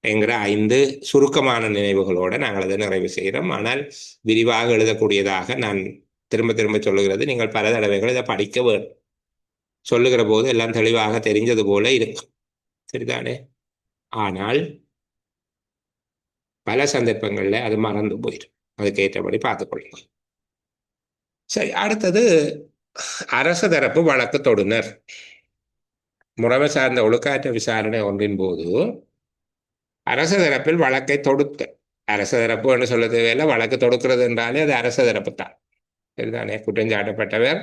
என்கிற 5 சுருக்கமான நினைவுகளோடு நாங்கள் அதை நிறைவு செய்கிறோம். ஆனால் விரிவாக எழுதக்கூடியதாக நான் திரும்ப திரும்ப சொல்லுகிறது. நீங்கள் பல தடவைகள் இதை படிக்க வேண்டும். சொல்லுகிற போது எல்லாம் தெளிவாக தெரிஞ்சது போல இருக்கும். சரிதானே? ஆனால் பல சந்தர்ப்பங்களில் அது மறந்து போயிடும். அதுக்கேற்றபடி பார்த்துக்கொள்ளுங்க. சரி, அடுத்தது அரசு தரப்பு வழக்கு தொடுனர். முறைமை சார்ந்த ஒழுக்காற்று விசாரணை ஒன்றின் போது அரசு தரப்பில் வழக்கை தொடுத்த அரசு தரப்பு என்று சொல்ல தேவையில்லை. வழக்கு தொடுக்கிறது என்றாலே அது அரசு தரப்பு தான். சரிதானே? குற்றஞ்சாட்டப்பட்டவர்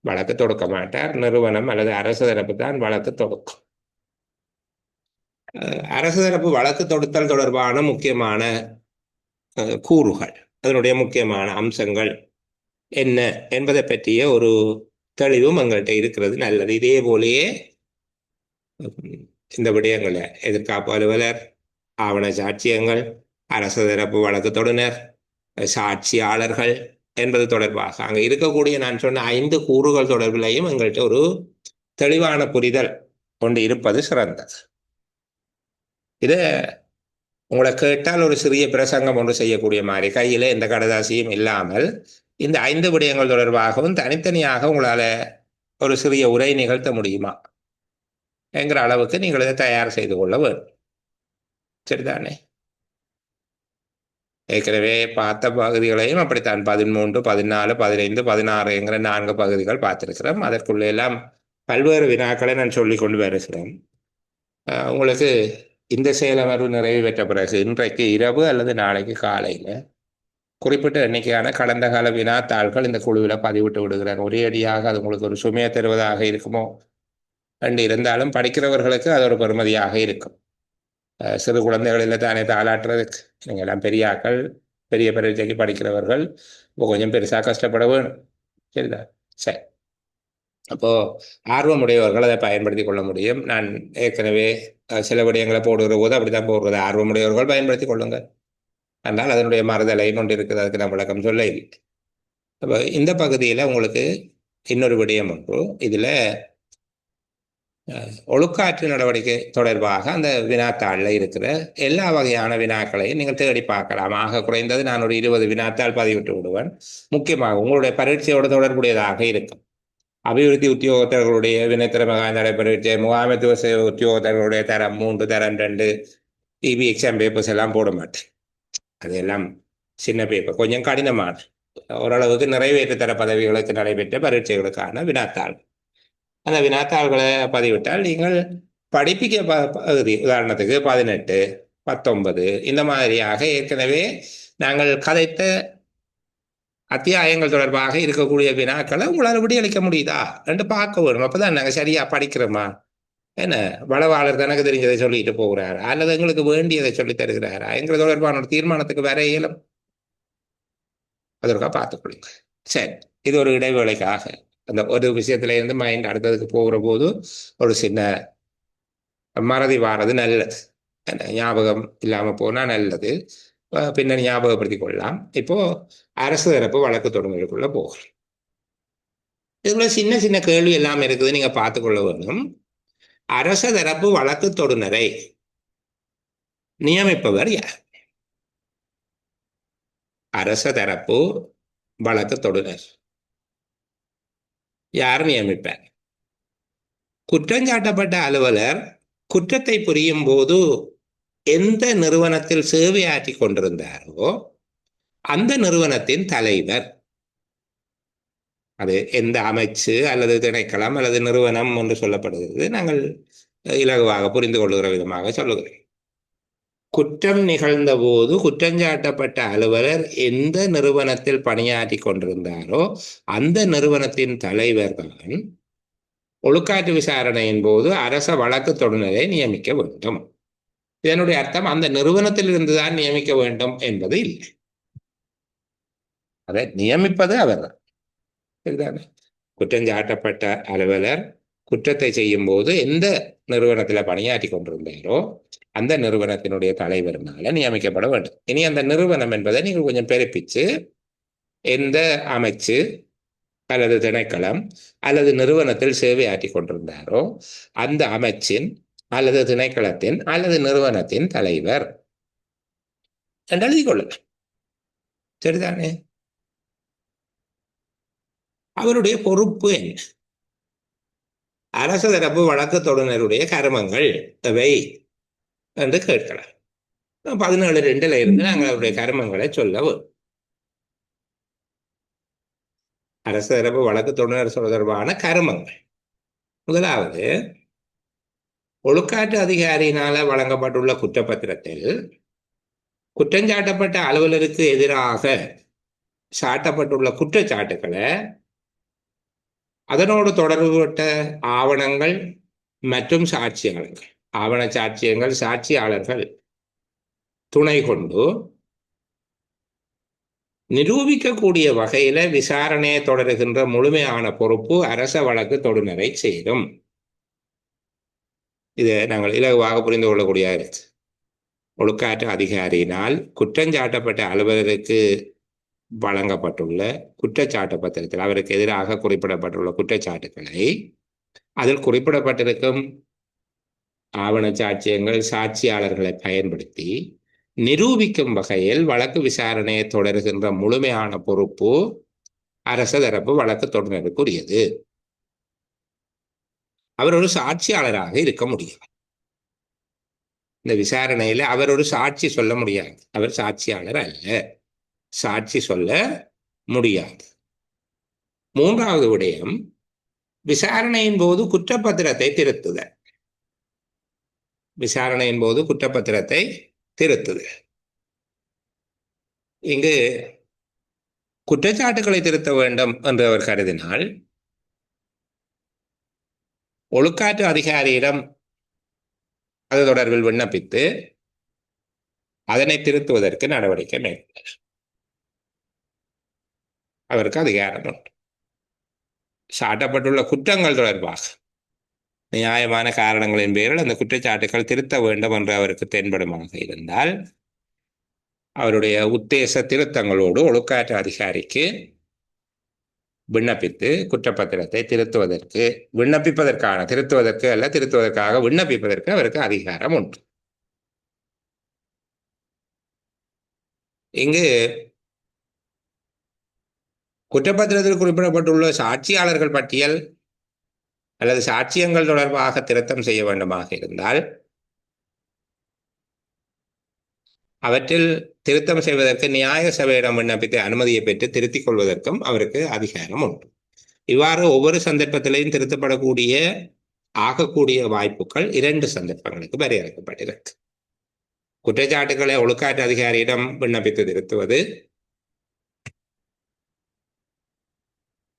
வழக்கு தொடுக்க மாட்டார். நிறுவனம் அல்லது அரசு தரப்பு தான் வழக்கு தொடுக்கும். அரசு தரப்பு வழக்கு தொடுத்தல் தொடர்பான முக்கியமான கூறுகள், அதனுடைய முக்கியமான அம்சங்கள் என்ன என்பதை பற்றிய ஒரு தெளிவும் எங்கள்கிட்ட இருக்கிறது. நல்லது. இதே போலேயே இந்த விடயங்களை எதிர்காப்பு அலுவலர், ஆவண சாட்சியங்கள், அரசு தரப்பு வழக்கு தொடுனர், சாட்சியாளர்கள் என்பது தொடர்பாக அங்கே இருக்கக்கூடிய நான் சொன்ன 5 கூறுகள் தொடர்பிலையும் எங்கள்கிட்ட ஒரு தெளிவான புரிதல் கொண்டு இருப்பது சிறந்தது. இதை உங்களை கேட்டால் ஒரு சிறிய பிரசங்கம் ஒன்று செய்யக்கூடிய மாதிரி கையில் எந்த கடதாசியும் இல்லாமல் இந்த 5 விடயங்கள் தொடர்பாகவும் தனித்தனியாக உங்களால் ஒரு சிறிய உரை நிகழ்த்த முடியுமா என்கிற அளவுக்கு நீங்கள் இதை தயார் செய்து கொள்ள வேண்டும். சரிதானே? ஏற்கனவே பார்த்த பகுதிகளையும் அப்படித்தான் 13, 14, 15, 16 என்கிற 4 பகுதிகள் பார்த்திருக்கிறோம். அதற்குள்ளே எல்லாம் பல்வேறு வினாக்களை நான் சொல்லி கொண்டு வருகிறேன். உங்களுக்கு இந்த செயலமர்வு நிறைவு பெற்ற பிறகு இன்றைக்கு இரவு அல்லது நாளைக்கு காலையில் குறிப்பிட்ட எண்ணிக்கையான கடந்த கால வினாத்தாள்கள் இந்த குழுவில் பதிவிட்டு விடுகிறேன். ஒரே அடியாக அது உங்களுக்கு ஒரு சுமையை தருவதாக இருக்குமோ என்று இருந்தாலும் படிக்கிறவர்களுக்கு அது ஒரு பெறுமதியாக இருக்கும். சிறு குழந்தைகளில் தானே தாளாட்டுறதுக்கு நீங்கள் எல்லாம் பெரியாக்கள், பெரிய பரீட்சைக்கு படிக்கிறவர்கள் இப்போ கொஞ்சம் பெருசாக கஷ்டப்பட வேணும். சரிதா? சரி, அப்போ ஆர்வமுடையவர்கள் அதை பயன்படுத்தி கொள்ள முடியும். நான் ஏற்கனவே சில விடயங்களை போடுகிற போது அப்படித்தான் போடுறது. ஆர்வமுடையவர்கள் பயன்படுத்தி கொள்ளுங்க என்றால் அதனுடைய மறுதலை ஒன்று இருக்குது. அதுக்கு நான் விளக்கம் சொல்ல இல்லை. அப்போ இந்த பகுதியில் உங்களுக்கு இன்னொரு விடயம் ஒன்று, இதில் ஒழுக்காற்று நடவடிக்கை தொடர்பாக அந்த வினாத்தாளில் இருக்கிற எல்லா வகையான வினாக்களையும் நீங்கள் தேடி பார்க்கலாம். ஆக குறைந்தது நான் ஒரு 20 வினாத்தாள் பதிவிட்டு விடுவேன். முக்கியமாக உங்களுடைய பரீட்சையோடு தொடர்புடையதாக இருக்கும். அபிவிருத்தி உத்தியோகத்தர்களுடைய வினைத்திறமை நடைபெற்ற முகாமைத்துவ உத்தியோகத்தர்களுடைய தரம் 3 தரம் 2 இபி எக்ஸாம் பேப்பர்ஸ் எல்லாம் போட மாட்டேன். அதெல்லாம் சின்ன பேப்பர், கொஞ்சம் கடினமான, ஓரளவுக்கு நிறைவேற்று தர பதவிகளுக்கு நடைபெற்ற பரீட்சைகளுக்கான வினாத்தாள். அந்த வினாத்தாள்களை பதிவிட்டால் நீங்கள் படிப்பிக்க பகுதி, உதாரணத்துக்கு 18 19 இந்த மாதிரியாக ஏற்கனவே நாங்கள் கதைத்த அத்தியாயங்கள் தொடர்பாக இருக்கக்கூடிய வினாக்களை உங்களால் விடியளிக்க முடியுதா என்று பார்க்க வேணும். அப்போதான் நாங்கள் சரியா படிக்கிறோமா, என்ன வளவாளர் தனக்கு தெரிஞ்சதை சொல்லிட்டு போகிறார் அல்லது எங்களுக்கு வேண்டியதை சொல்லி தருகிறாரா என்கிற தொடர்பான ஒரு தீர்மானத்துக்கு வேற இயலும். அதற்காக பார்த்துக்கொள்ளுங்க. சரி, இது ஒரு இடைவேளைக்காக அந்த ஒரு விஷயத்துல இருந்து மைண்ட் அடுத்ததுக்கு போகிற போது ஒரு சின்ன மறதி வாரது நல்லது. ஞாபகம் இல்லாமல் போனால் நல்லது. பின்னர் ஞாபகப்படுத்தி கொள்ளலாம். இப்போ அரசு தரப்பு வழக்கு தொடங்குறதுக்குள்ள போகிறோம். இதுக்குள்ள சின்ன சின்ன கேள்வி எல்லாம் இருக்குது, நீங்க பார்த்துக்கொள்ள வேண்டும். அரச தரப்பு வழக்கு தொடுநரை நியமிப்பவர் யார்? அரச தரப்பு வழக்கு தொடுனர் யார் நியமிப்பார்? குற்றஞ்சாட்டப்பட்ட அலுவலர் குற்றத்தை புரியும் போது எந்த நிறுவனத்தில் சேவையாற்றி கொண்டிருந்தாரோ அந்த நிறுவனத்தின் தலைவர், அது எந்த அமைச்சு அல்லது திணைக்களம் அல்லது நிறுவனம் என்று சொல்லப்படுகிறது, நாங்கள் இலகுவாக புரிந்து கொள்ளுகிற விதமாக சொல்லுகிறேன். குற்றம் நிகழ்ந்த போது குற்றஞ்சாட்டப்பட்ட அலுவலர் எந்த நிறுவனத்தில் பணியாற்றி கொண்டிருந்தாரோ அந்த நிறுவனத்தின் தலைவர் தான் ஒழுக்காற்று விசாரணையின் போது அரச வழக்கு தொடுநரை நியமிக்க வேண்டும். இதனுடைய அர்த்தம் அந்த நிறுவனத்தில் இருந்துதான் நியமிக்க வேண்டும் என்பது இல்லை. அதை நியமிப்பது அவர் தான். சரிதானே? குற்றஞ்சாட்டப்பட்ட அலுவலர் குற்றத்தை செய்யும் போது எந்த நிறுவனத்தில் பணியாற்றி கொண்டிருந்தாரோ அந்த நிறுவனத்தினுடைய தலைவர்னால நியமிக்கப்பட வேண்டும். இனி அந்த நிறுவனம் என்பதை நீங்கள் கொஞ்சம் பெருப்பிச்சு எந்த அமைச்சு அல்லது திணைக்களம் அல்லது நிறுவனத்தில் சேவையாற்றி கொண்டிருந்தாரோ அந்த அமைச்சின் அல்லது திணைக்களத்தின் அல்லது நிறுவனத்தின் தலைவர் என்று எழுதி கொள்ளலாம். சரிதானே? அவருடைய பொறுப்பு என்ன? அரசு தரப்பு வழக்கு தொடுநருடைய கர்மங்கள் எவை என்று கேட்கலாம். 17.2 இருந்து நாங்கள் அவருடைய கர்மங்களை சொல்லவும். அரசு தரப்பு வழக்கு தொடுநர் தொடர்பான கர்மங்கள். முதலாவது, ஒழுக்காற்று அதிகாரியினால வழங்கப்பட்டுள்ள குற்றப்பத்திரத்தில் குற்றஞ்சாட்டப்பட்ட அலுவலருக்கு எதிராக சாட்டப்பட்டுள்ள குற்றச்சாட்டுக்களை அதனோடு தொடர்புபட்ட ஆவணங்கள் மற்றும் சாட்சியாளர்கள், ஆவண சாட்சியங்கள் சாட்சியாளர்கள் துணை கொண்டு நிரூபிக்கக்கூடிய வகையில விசாரணையை தொடருகின்ற முழுமையான பொறுப்பு அரச வழக்கு தொடுநரை சேரும். இதை நாங்கள் இலகுவாக புரிந்து கொள்ளக்கூடிய ஒழுக்காற்று அதிகாரியினால் குற்றஞ்சாட்டப்பட்ட அலுவலருக்கு வழங்கப்பட்டுள்ள குற்றச்சாட்டு பத்திரத்தில் அவருக்கு எதிராக குறிப்பிடப்பட்டுள்ள குற்றச்சாட்டுக்களை அதில் குறிப்பிடப்பட்டிருக்கும் ஆவண சாட்சியங்கள் சாட்சியாளர்களை பயன்படுத்தி நிரூபிக்கும் வகையில் வழக்கு விசாரணையை தொடருகின்ற முழுமையான பொறுப்பு அரச தரப்பு வழக்கு தொடுநருக்குரியது. அவர் ஒரு சாட்சியாளராக இருக்க முடியும். இந்த விசாரணையில அவர் ஒரு சாட்சி சொல்ல முடியாது. அவர் சாட்சியாளர் அல்ல, சாட்சி சொல்ல முடியாது. மூன்றாவது விடயம், விசாரணையின் போது குற்றப்பத்திரத்தை திருத்துதல். விசாரணையின் போது குற்றப்பத்திரத்தை திருத்துதல். இங்கு குற்றச்சாட்டுகளை திருத்த வேண்டும் என்று அவர் கருதினால் ஒழுக்காற்று அதிகாரியிடம் அது தொடர்பில் விண்ணப்பித்து அதனை திருத்துவதற்கு நடவடிக்கை மேற்கொள்ளார். அவருக்கு அதிகாரம் உண்டு. சாட்டப்பட்டுள்ள குற்றங்கள் தொடர்பாக நியாயமான காரணங்களின் பேரில் அந்த குற்றச்சாட்டுகள் திருத்த வேண்டும் என்று அவருக்கு தென்படுமாக இருந்தால் அவருடைய உத்தேச திருத்தங்களோடு ஒழுக்காற்று அதிகாரிக்கு விண்ணப்பித்து குற்றப்பத்திரத்தை திருத்துவதற்கு திருத்துவதற்கு அல்ல திருத்துவதற்காக விண்ணப்பிப்பதற்கு அவருக்கு அதிகாரம் உண்டு. இங்கு குற்றப்பத்திரத்தில் குறிப்பிடப்பட்டுள்ள சாட்சியாளர்கள் பட்டியல் அல்லது சாட்சியங்கள் தொடர்பாக திருத்தம் செய்ய வேண்டுமாக இருந்தால் அவற்றில் திருத்தம் செய்வதற்கு நியாய சபையிடம் விண்ணப்பித்து அனுமதியை பெற்று திருத்திக் கொள்வதற்கும் அவருக்கு அதிகாரம் உண்டு. இவ்வாறு ஒவ்வொரு சந்தர்ப்பத்திலையும் திருத்தப்படக்கூடிய ஆகக்கூடிய வாய்ப்புகள் 2 சந்தர்ப்பங்களுக்கு வரையறுக்கப்பட்டிருக்கு. குற்றச்சாட்டுகளை ஒழுக்காற்று அதிகாரியிடம் விண்ணப்பித்து திருத்துவது,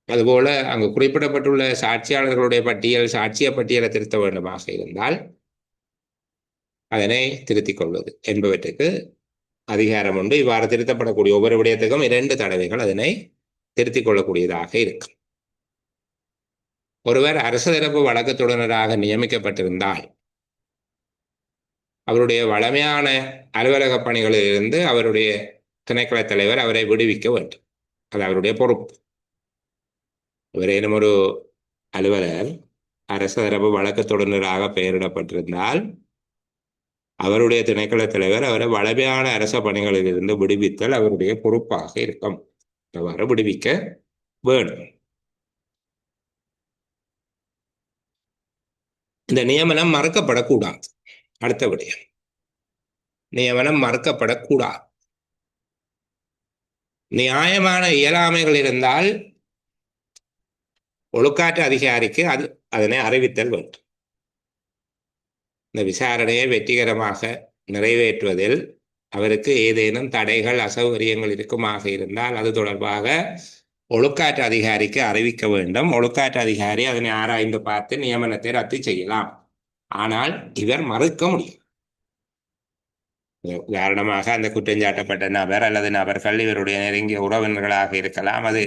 அதுபோல அங்கு குறிப்பிடப்பட்டுள்ள சாட்சியாளர்களுடைய பட்டியல் சாட்சிய பட்டியலை திருத்த வேண்டுமாக இருந்தால் அதனை திருத்திக் கொள்வது என்பவற்றுக்கு அதிகாரம் உண்டு. இவ்வாறு திருத்தப்படக்கூடிய ஒவ்வொரு விடயத்துக்கும் 2 தடவைகள் அதனை திருத்திக் கொள்ளக்கூடியதாக இருக்கும். ஒருவர் அரசு தரப்பு வழக்குத்துடனராக நியமிக்கப்பட்டிருந்தால் அவருடைய வளமையான அலுவலக பணிகளில் இருந்து அவருடைய திணைக்கள தலைவர் அவரை விடுவிக்க வேண்டும். அது அவருடைய பொறுப்பு. இவரேனும் ஒரு அலுவலர் அரசு தரப்பு வழக்குத்துடனராக பெயரிடப்பட்டிருந்தால் அவருடைய திணைக்கள தலைவர் அவரை வளமையான அரச பணிகளில் இருந்து விடுவித்தல் அவருடைய பொறுப்பாக இருக்கும். அவ்வாறு விடுவிக்க வேண்டும். இந்த நியமனம் மறுக்கப்படக்கூடாது. அடுத்த விடயம், நியமனம் மறுக்கப்படக்கூடாது. நியாயமான இயலாமைகள் இருந்தால் ஒழுக்காற்று அதிகாரிக்கு அதனை அறிவித்தல் வேண்டும். இந்த விசாரணையை வெற்றிகரமாக நிறைவேற்றுவதில் அவருக்கு ஏதேனும் தடைகள் அசௌகரியங்கள் இருக்குமாக இருந்தால் அது தொடர்பாக ஒழுக்காற்று அதிகாரிக்கு அறிவிக்க வேண்டும். ஒழுக்காற்று அதிகாரி அதனை ஆராய்ந்து பார்த்து நியமனத்தை ரத்து செய்யலாம். ஆனால் இவர் மறுக்க முடியும். உதாரணமாக அந்த குற்றஞ்சாட்டப்பட்ட நபர் அல்லது நபர்கள் இவருடைய நெருங்கிய உறவினர்களாக இருக்கலாம். அது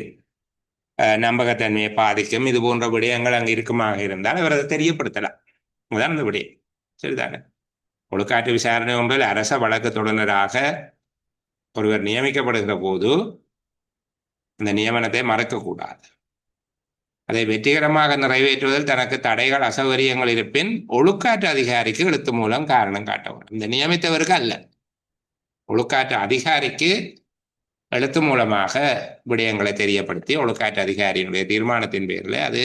நம்பகத்தன்மையை பாதிக்கும். இது போன்ற விடயங்கள் அங்கு இருக்குமாக இருந்தால் அவர் அதை தெரியப்படுத்தலாம். அதுதான் அந்த விடயம். சரிதானே? ஒழுக்காற்று விசாரணை ஒன்றில் அரச வழக்கு தொடர்ந்தராக ஒருவர் நியமிக்கப்படுகிற போது அந்த நியமனத்தை மறக்கக்கூடாது. அதை வெற்றிகரமாக நிறைவேற்றுவதில் தனக்கு தடைகள் அசௌகரியங்கள் இருப்பின் ஒழுக்காற்று அதிகாரிக்கு எழுத்து மூலம் காரணம் காட்ட வேண்டும். இந்த நியமித்தவருக்கு அல்ல, ஒழுக்காற்று அதிகாரிக்கு எழுத்து மூலமாக விடயங்களை தெரியப்படுத்தி ஒழுக்காற்று அதிகாரியினுடைய தீர்மானத்தின் பேரில் அது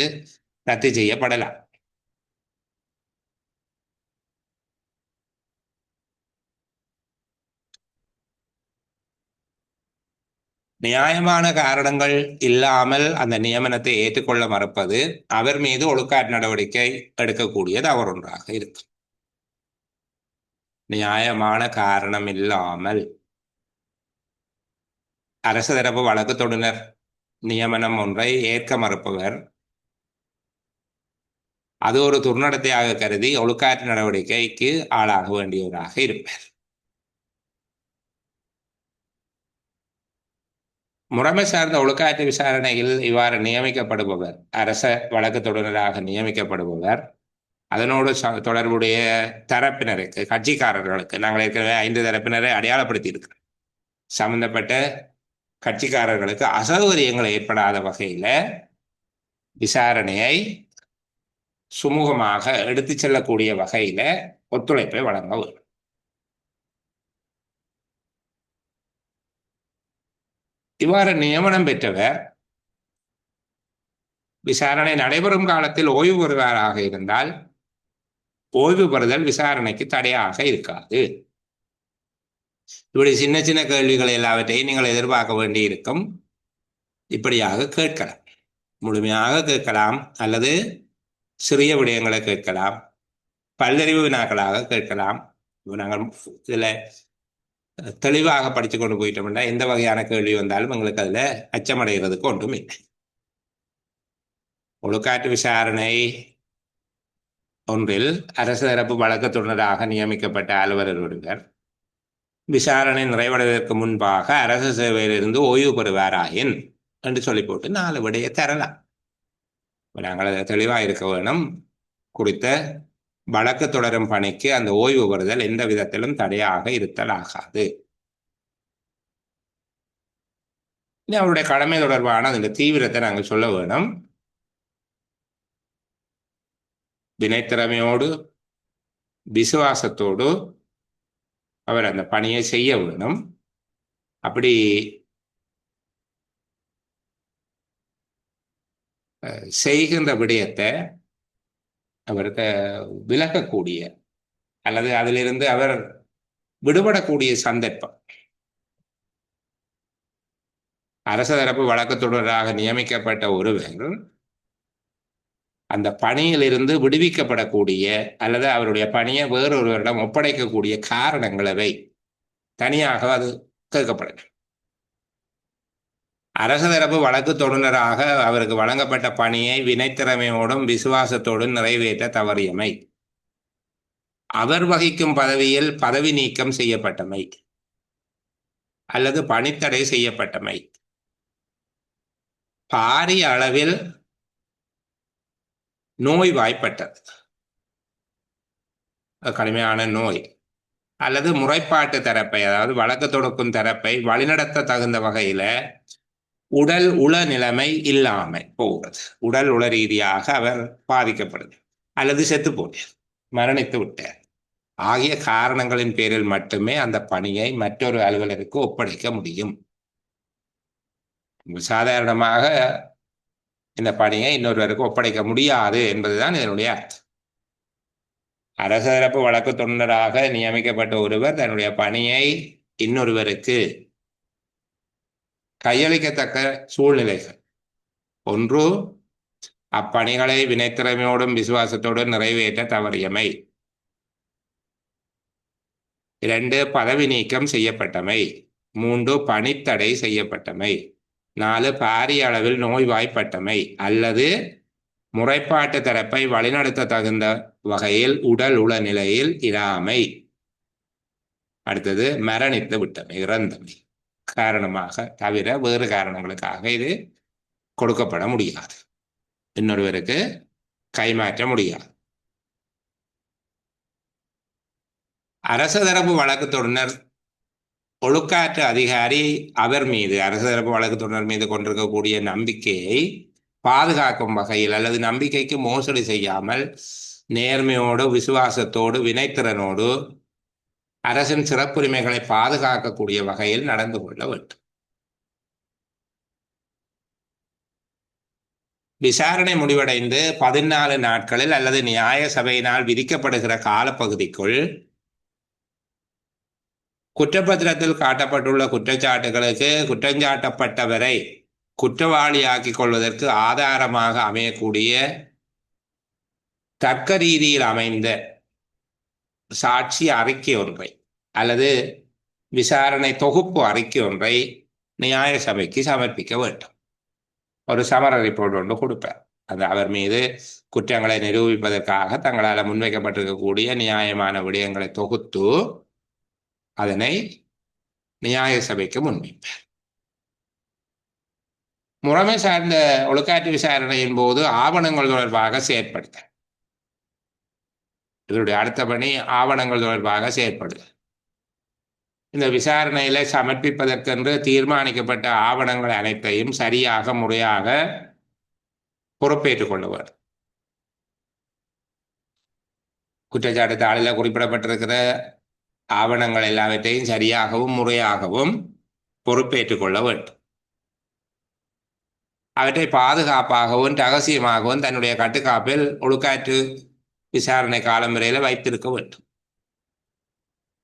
ரத்து செய்யப்படலாம். நியாயமான காரணங்கள் இல்லாமல் அந்த நியமனத்தை ஏற்றுக்கொள்ள மறுப்பது அவர் மீது ஒழுக்காற்று நடவடிக்கை எடுக்கக்கூடிய தவறொன்றாக இருக்கும். நியாயமான காரணம் இல்லாமல் அரசு தரப்பு வழக்கு தொடுனர் நியமனம் ஒன்றை ஏற்க மறுப்பவர் அது ஒரு துர்நடத்தையாக கருதி ஒழுக்காற்று நடவடிக்கைக்கு ஆளாக வேண்டியவராக இருப்பார். முறைமை சார்ந்த ஒழுக்காற்று விசாரணையில் இவ்வாறு நியமிக்கப்படுபவர், அரச வழக்கு தொடராக நியமிக்கப்படுபவர், அதனோடு தொடர்புடைய தரப்பினருக்கு, கட்சிக்காரர்களுக்கு, நாங்கள் ஏற்கனவே 5 தரப்பினரை அடையாளப்படுத்தி இருக்கிறோம், சம்பந்தப்பட்ட கட்சிக்காரர்களுக்கு அசௌகரியங்கள் ஏற்படாத வகையில் விசாரணையை சுமூகமாக எடுத்து செல்லக்கூடிய வகையில் ஒத்துழைப்பை வழங்க வேண்டும். இவ்வாறு நியமனம் பெற்றவர் விசாரணை நடைபெறும் காலத்தில் ஓய்வு பெறுவாராக இருந்தால் ஓய்வு பெறுதல் விசாரணைக்கு தடையாக இருக்காது. இப்படி சின்ன சின்ன கேள்விகள் எல்லாவற்றையும் நீங்கள் எதிர்பார்க்க வேண்டி இருக்கும். இப்படியாக கேட்கலாம், முழுமையாக கேட்கலாம், அல்லது சிறிய விடயங்களை கேட்கலாம், பல்லறிவு வினாக்களாக கேட்கலாம். நாங்கள் இதில் தெளிவாக படித்து கொண்டு போயிட்டோம்னா எந்த வகையான கேள்வி வந்தாலும் எங்களுக்கு அதில் அச்சமடைகிறதுக்கு ஒன்றும் இல்லை. ஒழுக்காற்று விசாரணை ஒன்றில் அரசு தரப்பு வழக்கத்துடராக நியமிக்கப்பட்ட அலுவலர் ஒருவர் விசாரணை நிறைவடைவதற்கு முன்பாக அரசு சேவையிலிருந்து ஓய்வு பெறுவாராயின் என்று சொல்லி போட்டு 4 விடையை தரலாம். நாங்கள் அதை தெளிவாக இருக்க வேணும். குறித்த வழக்கு தொடரும் பணிக்கு அந்த ஓய்வு பெறுதல் எந்த விதத்திலும் தடையாக இருத்தல் ஆகாது. அவருடைய கடமை தொடர்பான அந்த தீவிரத்தை நாங்கள் சொல்ல வேணும். வினைத்திறமையோடு விசுவாசத்தோடு அவர் அந்த பணியை செய்ய வேணும். அப்படி செய்கின்ற விடயத்தை அவருக்கு விலகக்கூடிய அல்லது அதிலிருந்து அவர் விடுபடக்கூடிய சந்தர்ப்பம், அரச தரப்பு வழக்கு தொடராக நியமிக்கப்பட்ட ஒருவர் அந்த பணியிலிருந்து விடுவிக்கப்படக்கூடிய அல்லது அவருடைய பணியை வேறொருவரிடம் ஒப்படைக்கக்கூடிய காரணங்களவை தனியாக அது கேட்கப்படும். அரச தரப்பு வழக்கு தொடராக அவருக்கு வழங்கப்பட்ட பணியை வினைத்திறமையோடும் விசுவாசத்தோடும் நிறைவேற்ற தவறியமை, அவர் வகிக்கும் பதவியில் பதவி நீக்கம் செய்யப்பட்டமை அல்லது பணித்தடை செய்யப்பட்டமை, பாரிய அளவில் நோய்வாய்ப்பட்டது, கடுமையான நோய் அல்லது முறைப்பாட்டு தரப்பை அதாவது வழக்கு தொடுக்கும் தரப்பை வழிநடத்த தகுந்த வகையில உடல் உள நிலைமை இல்லாமல் போகிறது, உடல் உள ரீதியாக அவர் பாதிக்கப்படுது அல்லது செத்து போட்டார், மரணித்து விட்டார் ஆகிய காரணங்களின் பேரில் மட்டுமே அந்த பணியை மற்றொரு அலுவலருக்கு ஒப்படைக்க முடியும். சாதாரணமாக இந்த பணியை இன்னொருவருக்கு ஒப்படைக்க முடியாது என்பதுதான் இதனுடைய அர்த்தம். அரச தரப்பு வழக்கு தொண்டராக நியமிக்கப்பட்ட ஒருவர் தன்னுடைய பணியை இன்னொருவருக்கு கையளிக்கத்தக்க சூழ்நிலைகள், ஒன்று அப்பணிகளை வினைத்திறமையோடும் விசுவாசத்தோடும் நிறைவேற்ற தவறியமை, 2 பதவி நீக்கம் செய்யப்பட்டமை, 3 பணித்தடை செய்யப்பட்டமை, 4 பாரிய அளவில் நோய்வாய்ப்பட்டமை அல்லது முறைப்பாட்டு தரப்பை வழிநடத்த தகுந்த வகையில் உடல் உள நிலையில் இராமை, அடுத்தது மரணித்து விட்டமை, இறந்தமை காரணமாக தவிர வேறு காரணங்களுக்காக இது கொடுக்கப்பட முடியாது, இன்னொருவருக்கு கைமாற்ற முடியாது. அரச தரப்பு வழக்கு தொடர் ஒழுக்காற்று அதிகாரி அவர் மீது அரச தரப்பு வழக்கு தொடர் மீது கொண்டிருக்கக்கூடிய நம்பிக்கையை பாதுகாக்கும் வகையில் அல்லது நம்பிக்கைக்கு மோசடி செய்யாமல் நேர்மையோடு விசுவாசத்தோடு வினைத்திறனோடு அரசின் சிறப்புரிமைகளை பாதுகாக்கக்கூடிய வகையில் நடந்து கொள்ள வேண்டும். விசாரணை முடிவடைந்து 14 நாட்களில் அல்லது நியாய சபையினால் விதிக்கப்படுகிற காலப்பகுதிக்குள் குற்றப்பத்திரத்தில் காட்டப்பட்டுள்ள குற்றச்சாட்டுகளுக்கு குற்றஞ்சாட்டப்பட்டவரை குற்றவாளியாக்கிக் கொள்வதற்கு ஆதாரமாக அமையக்கூடிய தர்க்க ரீதியில் அமைந்த சாட்சி அறிக்கை ஒன்றை அல்லது விசாரணை தொகுப்பு அறிக்கை ஒன்றை நியாய சபைக்கு சமர்ப்பிக்க வேண்டும். ஒரு சமர ரிப்போர்ட் ஒன்று கொடுப்பார். அது அவர் மீது குற்றங்களை நிரூபிப்பதற்காக தங்களால் முன்வைக்கப்பட்டிருக்கக்கூடிய நியாயமான விடயங்களை தொகுத்து அதனை நியாய சபைக்கு முன்வைப்பார். முறைமை சார்ந்த ஒழுக்காற்று விசாரணையின் போது ஆவணங்கள் தொடர்பாக செயற்படுத்த, இதனுடைய அடுத்த பணி ஆவணங்கள் தொடர்பாக செயற்படுது. இந்த விசாரணையில சமர்ப்பிப்பதற்கென்று தீர்மானிக்கப்பட்ட ஆவணங்கள் அனைத்தையும் சரியாக முறையாக பொறுப்பேற்றுக் கொள்ளுவார். குற்றச்சாட்டு தாளில் குறிப்பிடப்பட்டிருக்கிற ஆவணங்கள் எல்லாவற்றையும் சரியாகவும் முறையாகவும் பொறுப்பேற்றுக் கொள்ள வேண்டும். அவற்றை பாதுகாப்பாகவும் ரகசியமாகவும் தன்னுடைய கட்டுக்காப்பில் ஒழுக்காற்று விசாரணை காலம் வரையில் வைத்திருக்க வேண்டும்.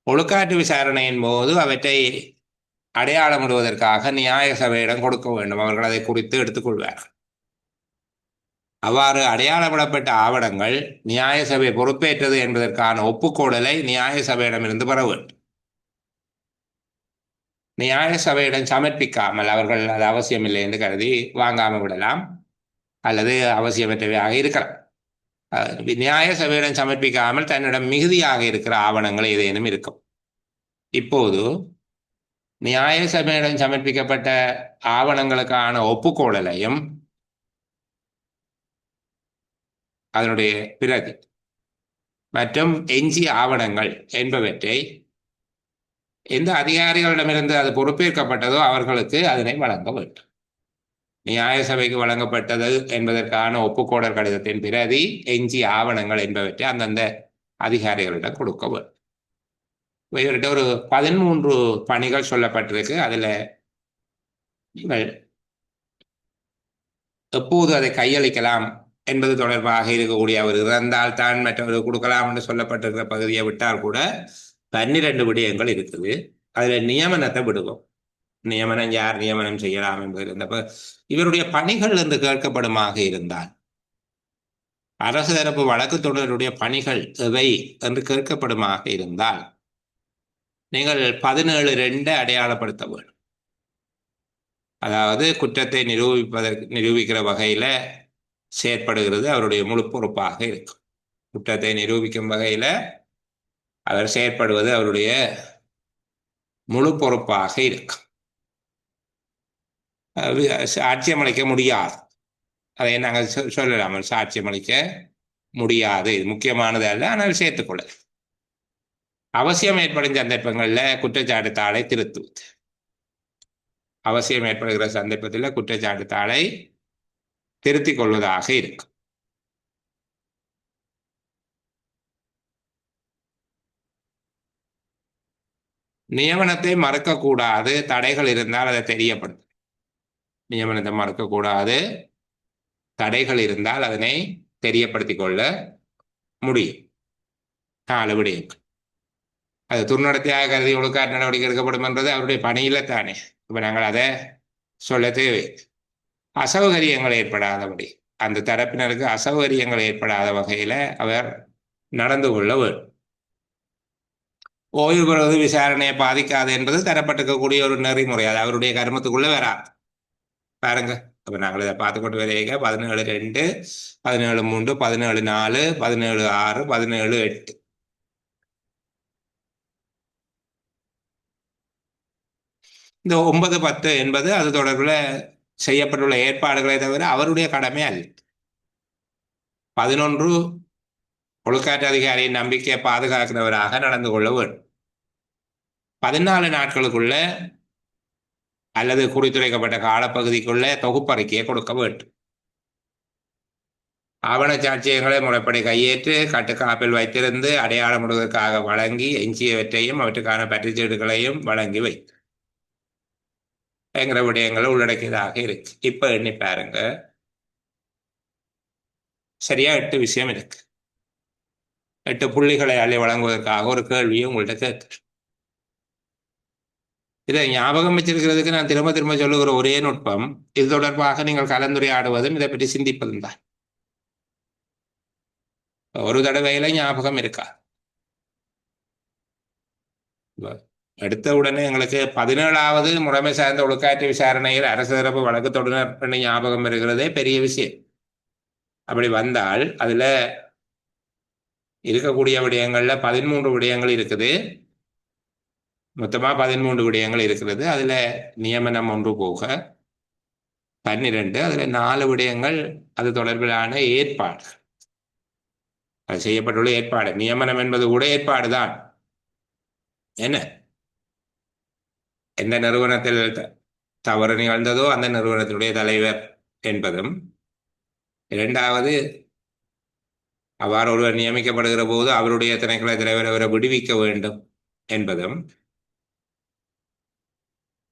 ஒழுக்காற்று விசாரணையின் போது அவற்றை அடையாளமிடுவதற்காக நியாய சபையிடம் கொடுக்க வேண்டும். அவர்கள் அதை குறித்து எடுத்துக்கொள்வார்கள். அவ்வாறு அடையாளமிடப்பட்ட ஆவணங்கள் நியாய சபை பொறுப்பேற்றது என்பதற்கான ஒப்புக்கோடலை நியாய சபையிடமிருந்து பெற வேண்டும். நியாய சபையிடம் சமர்ப்பிக்காமல் அவர்கள் அது அவசியமில்லை என்று கருதி வாங்காமல் விடலாம் அல்லது அவசியமற்றவையாக இருக்கலாம். நியாய சபையிடம் சமர்ப்பிக்காமல் தன்னிடம் மிகுதியாக இருக்கிற ஆவணங்கள் ஏதேனும் இருக்கும். இப்போது நியாய சபையிடம் சமர்ப்பிக்கப்பட்ட ஆவணங்களுக்கான ஒப்புக்கோடலையும் அதனுடைய பிரதி மற்றும் எஞ்சிய ஆவணங்கள் என்பவற்றை எந்த அதிகாரிகளிடமிருந்து அது பொறுப்பேற்கப்பட்டதோ அவர்களுக்கு அதனை வழங்க வேண்டும். நியாய சபைக்கு வழங்கப்பட்டது என்பதற்கான ஒப்புக்கோடல் கடிதத்தின் பிரதி எஞ்சிய ஆவணங்கள் என்பவற்றை அந்தந்த அதிகாரிகளிடம் கொடுக்க வேண்டும். இவர்கிட்ட ஒரு 13 பணிகள் சொல்லப்பட்டிருக்கு. அதுல நீங்கள் எப்போது அதை கையளிக்கலாம் என்பது தொடர்பாக இருக்கக்கூடிய அவர் இறந்தால் தான் மற்றவர்கள் கொடுக்கலாம் என்று சொல்லப்பட்டிருக்கிற பகுதியை விட்டால் கூட 12 விடயங்கள் இருக்குது. அதுல நியமனத்தை விடுவோம். நியமனம் யார் நியமனம் செய்யலாம் என்பது இருந்தப்ப இவருடைய பணிகள் என்று கேட்கப்படுமாக இருந்தால் அரசு தரப்பு வழக்கு தொடருடைய பணிகள் எவை என்று கேட்கப்படுமாக இருந்தால் நீங்கள் 17.2 அடையாளப்படுத்த வேண்டும். அதாவது குற்றத்தை நிரூபிக்கிற வகையில செயற்படுகிறது அவருடைய முழு பொறுப்பாக இருக்கும். குற்றத்தை நிரூபிக்கும் வகையில அவர் செயற்படுவது அவருடைய முழு பொறுப்பாக இருக்கும். சாட்சியம் அளிக்க முடியாது, அதை நாங்கள் சொல்லலாம். சாட்சியம் அளிக்க முடியாது, இது முக்கியமானது அல்ல, ஆனால் சேர்த்துக்கொள்ள அவசியம் ஏற்படும் சந்தர்ப்பங்களில் குற்றச்சாட்டு தாளை திருத்துவது. அவசியம் ஏற்படுகிற சந்தர்ப்பத்தில் குற்றச்சாட்டு தாளை திருத்திக் கொள்வதாக இருக்கும். நியமனத்தை மறுக்கக்கூடாது, தடைகள் இருந்தால் அதை தெரியப்படுத்தும். நியமனத்தை மறுக்கக்கூடாது, தடைகள் இருந்தால் அதனை தெரியப்படுத்திக் கொள்ள முடியும். 4 விடயங்கள். அது துர்நடத்தையாக கருதி ஒழுக்காற்று நடவடிக்கை எடுக்கப்படும் என்பது அவருடைய பணியில தானே. இப்ப நாங்கள் அதை சொல்ல தேவை. அசௌகரியங்கள் ஏற்படாதபடி, அந்த தரப்பினருக்கு அசௌகரியங்கள் ஏற்படாத வகையில அவர் நடந்து கொள்ள வேண்டும். ஓய்வு பெறுவது விசாரணையை பாதிக்காது என்பது தரப்பட்டிருக்கக்கூடிய ஒரு நெறிமுறை. அது அவருடைய கர்மத்துக்குள்ள வராது. பாருங்க, அப்ப நாங்கள் இதை பார்த்துக்கொண்டு வரையங்க 17.2, 17.3, 17.4, 17.6, 17.8. இந்த 9, 10 என்பது அது தொடர்பில் செய்யப்பட்டுள்ள ஏற்பாடுகளை தவிர அவருடைய கடமை அல்ல. 11 ஒழுக்காற்று அதிகாரியின் நம்பிக்கையை பாதுகாக்கிறவராக நடந்து கொள்ள வேண்டும். 14 நாட்களுக்குள்ள அல்லது குறித்துரைக்கப்பட்ட காலப்பகுதிக்குள்ள தொகுப்பறிக்கையை கொடுக்க வேண்டும். ஆவண சாட்சியங்களை முறைப்படி கையேற்று கட்டுக்காப்பில் வைத்திருந்து அடையாளமிடுவதற்காக வழங்கி எஞ்சியவற்றையும் அவற்றுக்கான பற்றிச்சீடுகளையும் வழங்கி வைத்து என்கிற விடயங்களை உள்ளடக்கியதாக இருக்கு. இப்ப எண்ணி பாருங்க, சரியா 8 விஷயம் இருக்கு. 8 புள்ளிகளை அள்ளி வழங்குவதற்காக ஒரு கேள்வியை உங்கள்கிட்ட கேட்கிறேன். இதை ஞாபகம் வச்சிருக்கிறதுக்கு நான் திரும்ப திரும்ப சொல்லுகிற ஒரே நுட்பம், இது தொடர்பாக நீங்கள் கலந்துரையாடுவதும் இதை பற்றி சிந்திப்பதும் தான். ஒரு தடவையில ஞாபகம் இருக்கா? எடுத்த உடனே எங்களுக்கு 17வது முறைமை சார்ந்த ஒழுக்காற்று விசாரணையில் அரசு தரப்பு வழக்கு தொடுநர் ஞாபகம் இருக்கிறதே பெரிய விஷயம். அப்படி வந்தால் அதுல இருக்கக்கூடிய விடயங்கள்ல 13 விடயங்கள் இருக்குது. மொத்தமா 13 விடயங்கள் இருக்கிறது. அதுல நியமனம் 1 போக 12, அதுல 4 விடயங்கள் அது தொடர்பிலான ஏற்பாடு. அது செய்யப்பட்டுள்ள ஏற்பாடு. நியமனம் என்பது கூட ஏற்பாடு தான். என்ன, எந்த நிறுவனத்தில் தவறு நிகழ்ந்ததோ அந்த நிறுவனத்தினுடைய தலைவர் என்பதும், 2வது அவ்வாறு ஒருவர் நியமிக்கப்படுகிற போது அவருடைய திணைக்கள தலைவர் அவரை விடுவிக்க வேண்டும் என்பதும்,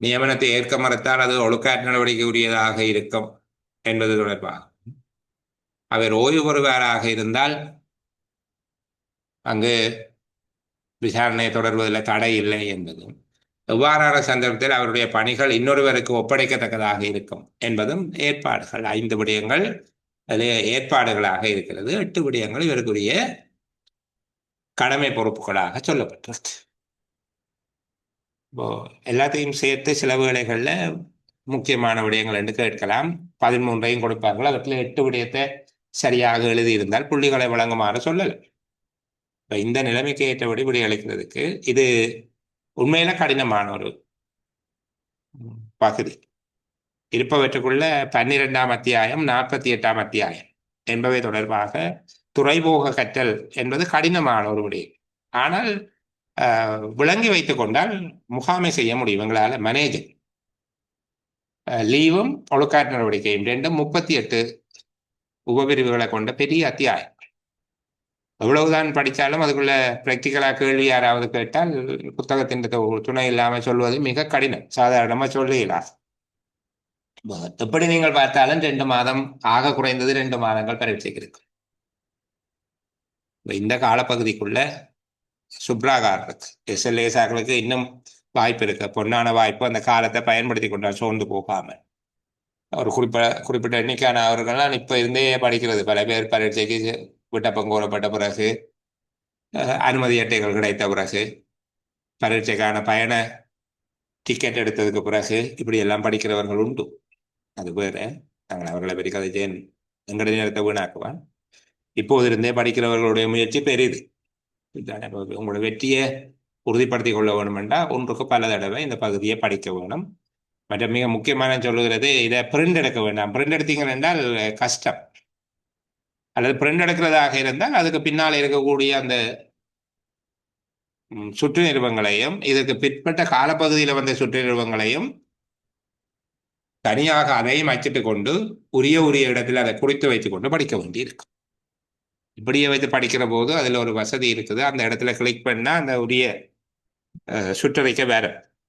நியமனத்தை ஏற்க மறுத்தால் அது ஒழுக்காற்று நடவடிக்கை உரியதாக இருக்கும் என்பது தொடர்பாக, அவர் ஓய்வு பெறுவாராக இருந்தால் அங்கு விசாரணை தொடர்வதில் தடை இல்லை என்பதும், எவ்வாறான சந்தர்ப்பத்தில் அவருடைய பணிகள் இன்னொருவருக்கு ஒப்படைக்கத்தக்கதாக இருக்கும் என்பதும் ஏற்பாடுகள். 5 விடயங்கள் அது ஏற்பாடுகளாக இருக்கிறது. 8 விடயங்கள் இவருக்குரிய கடமை பொறுப்புகளாக சொல்லப்பட்டிருக்கு. இப்போ எல்லாத்தையும் சேர்த்து சில வேளைகள்ல முக்கியமான விடயங்கள் என்று கேட்கலாம். 13ஐயும் கொடுப்பார்கள். அவற்றில் 8 விடயத்தை சரியாக எழுதியிருந்தால் புள்ளிகளை வழங்குமாறு சொல்லலாம். இப்போ இந்த நிலைமைக்கு ஏற்றபடி விடையளிக்கிறதுக்கு இது உண்மையில கடினமான ஒரு பகுதி. இருப்பவற்றுக்குள்ள 12ஆம் அத்தியாயம், 48ஆம் அத்தியாயம் என்பவை தொடர்பாக துறைமுக கற்றல் என்பது கடினமான ஒரு விடயம். ஆனால் விளங்கி வைத்துக் கொண்டால் முகாமை செய்ய முடியும். எங்களால் மேனேஜர் லீவும் ஒழுக்காற்று நடவடிக்கையும் ரெண்டும் 38 உபபிரிவுகளை கொண்ட பெரிய அத்தியாயம். எவ்வளவுதான் படித்தாலும் அதுக்குள்ள பிராக்டிக்கலா கேள்வி யாராவது கேட்டால் புத்தகத்தின் துணை இல்லாமல் சொல்வது மிக கடினம். சாதாரணமா சொல்லலாம். எப்படி நீங்கள் பார்த்தாலும் 2 மாதம், ஆக குறைந்தது 2 மாதங்கள் பரீட்சைக்கு இருக்கு. இந்த காலப்பகுதிக்குள்ள சுப்ராகாரத்துக்கு SLAக்களுக்கு இன்னும் வாய்ப்பு இருக்கு, பொன்னான வாய்ப்பு. அந்த காலத்தை பயன்படுத்தி கொண்டால் சோர்ந்து போகாம ஒரு குறிப்பிட்ட எண்ணிக்கையான அவர்கள்லாம் இப்ப இருந்தே படிக்கிறது. பல பேர் பரீட்சைக்கு விட்டப்பம் கோரப்பட்ட பிறகு, அனுமதி அட்டைகள் கிடைத்த பிறகு, பரீட்சைக்கான பயண டிக்கெட் எடுத்ததுக்கு பிறகு இப்படி எல்லாம் படிக்கிறவர்கள் உண்டு. அது வேற, நாங்கள் அவர்களை பெரிய கதை செய்ய எங்களுடைய நேரத்தை வீணாக்குவான். இப்போது இருந்தே படிக்கிறவர்களுடைய முயற்சி பெரிது. உங்களோட வெற்றியை உறுதிப்படுத்தி கொள்ள வேணும் என்றால் ஒன்றுக்கு பல தடவை இந்த பகுதியை படிக்க வேணும். மற்ற மிக முக்கியமான சொல்லுகிறது, இதை பிரிண்ட் எடுக்க வேண்டாம். பிரிண்ட் எடுத்தீங்க என்றால் கஷ்டம். அல்லது பிரிண்ட் எடுக்கிறதாக இருந்தால் அதுக்கு பின்னால் இருக்கக்கூடிய அந்த சுற்று நிறுவங்களையும், இதற்கு பிற்பட்ட காலப்பகுதியில் வந்த சுற்று நிறுவங்களையும் தனியாக அதையும் அச்சிட்டு கொண்டு உரிய இடத்தில் அதை குறித்து வைத்துக் கொண்டு படிக்க வேண்டியிருக்கும். இப்படியே வைத்து படிக்கிற போது அதில் ஒரு வசதி இருக்குது. அந்த இடத்துல கிளிக் பண்ணால் அந்த உரிய சுற்றறிக்கை வேற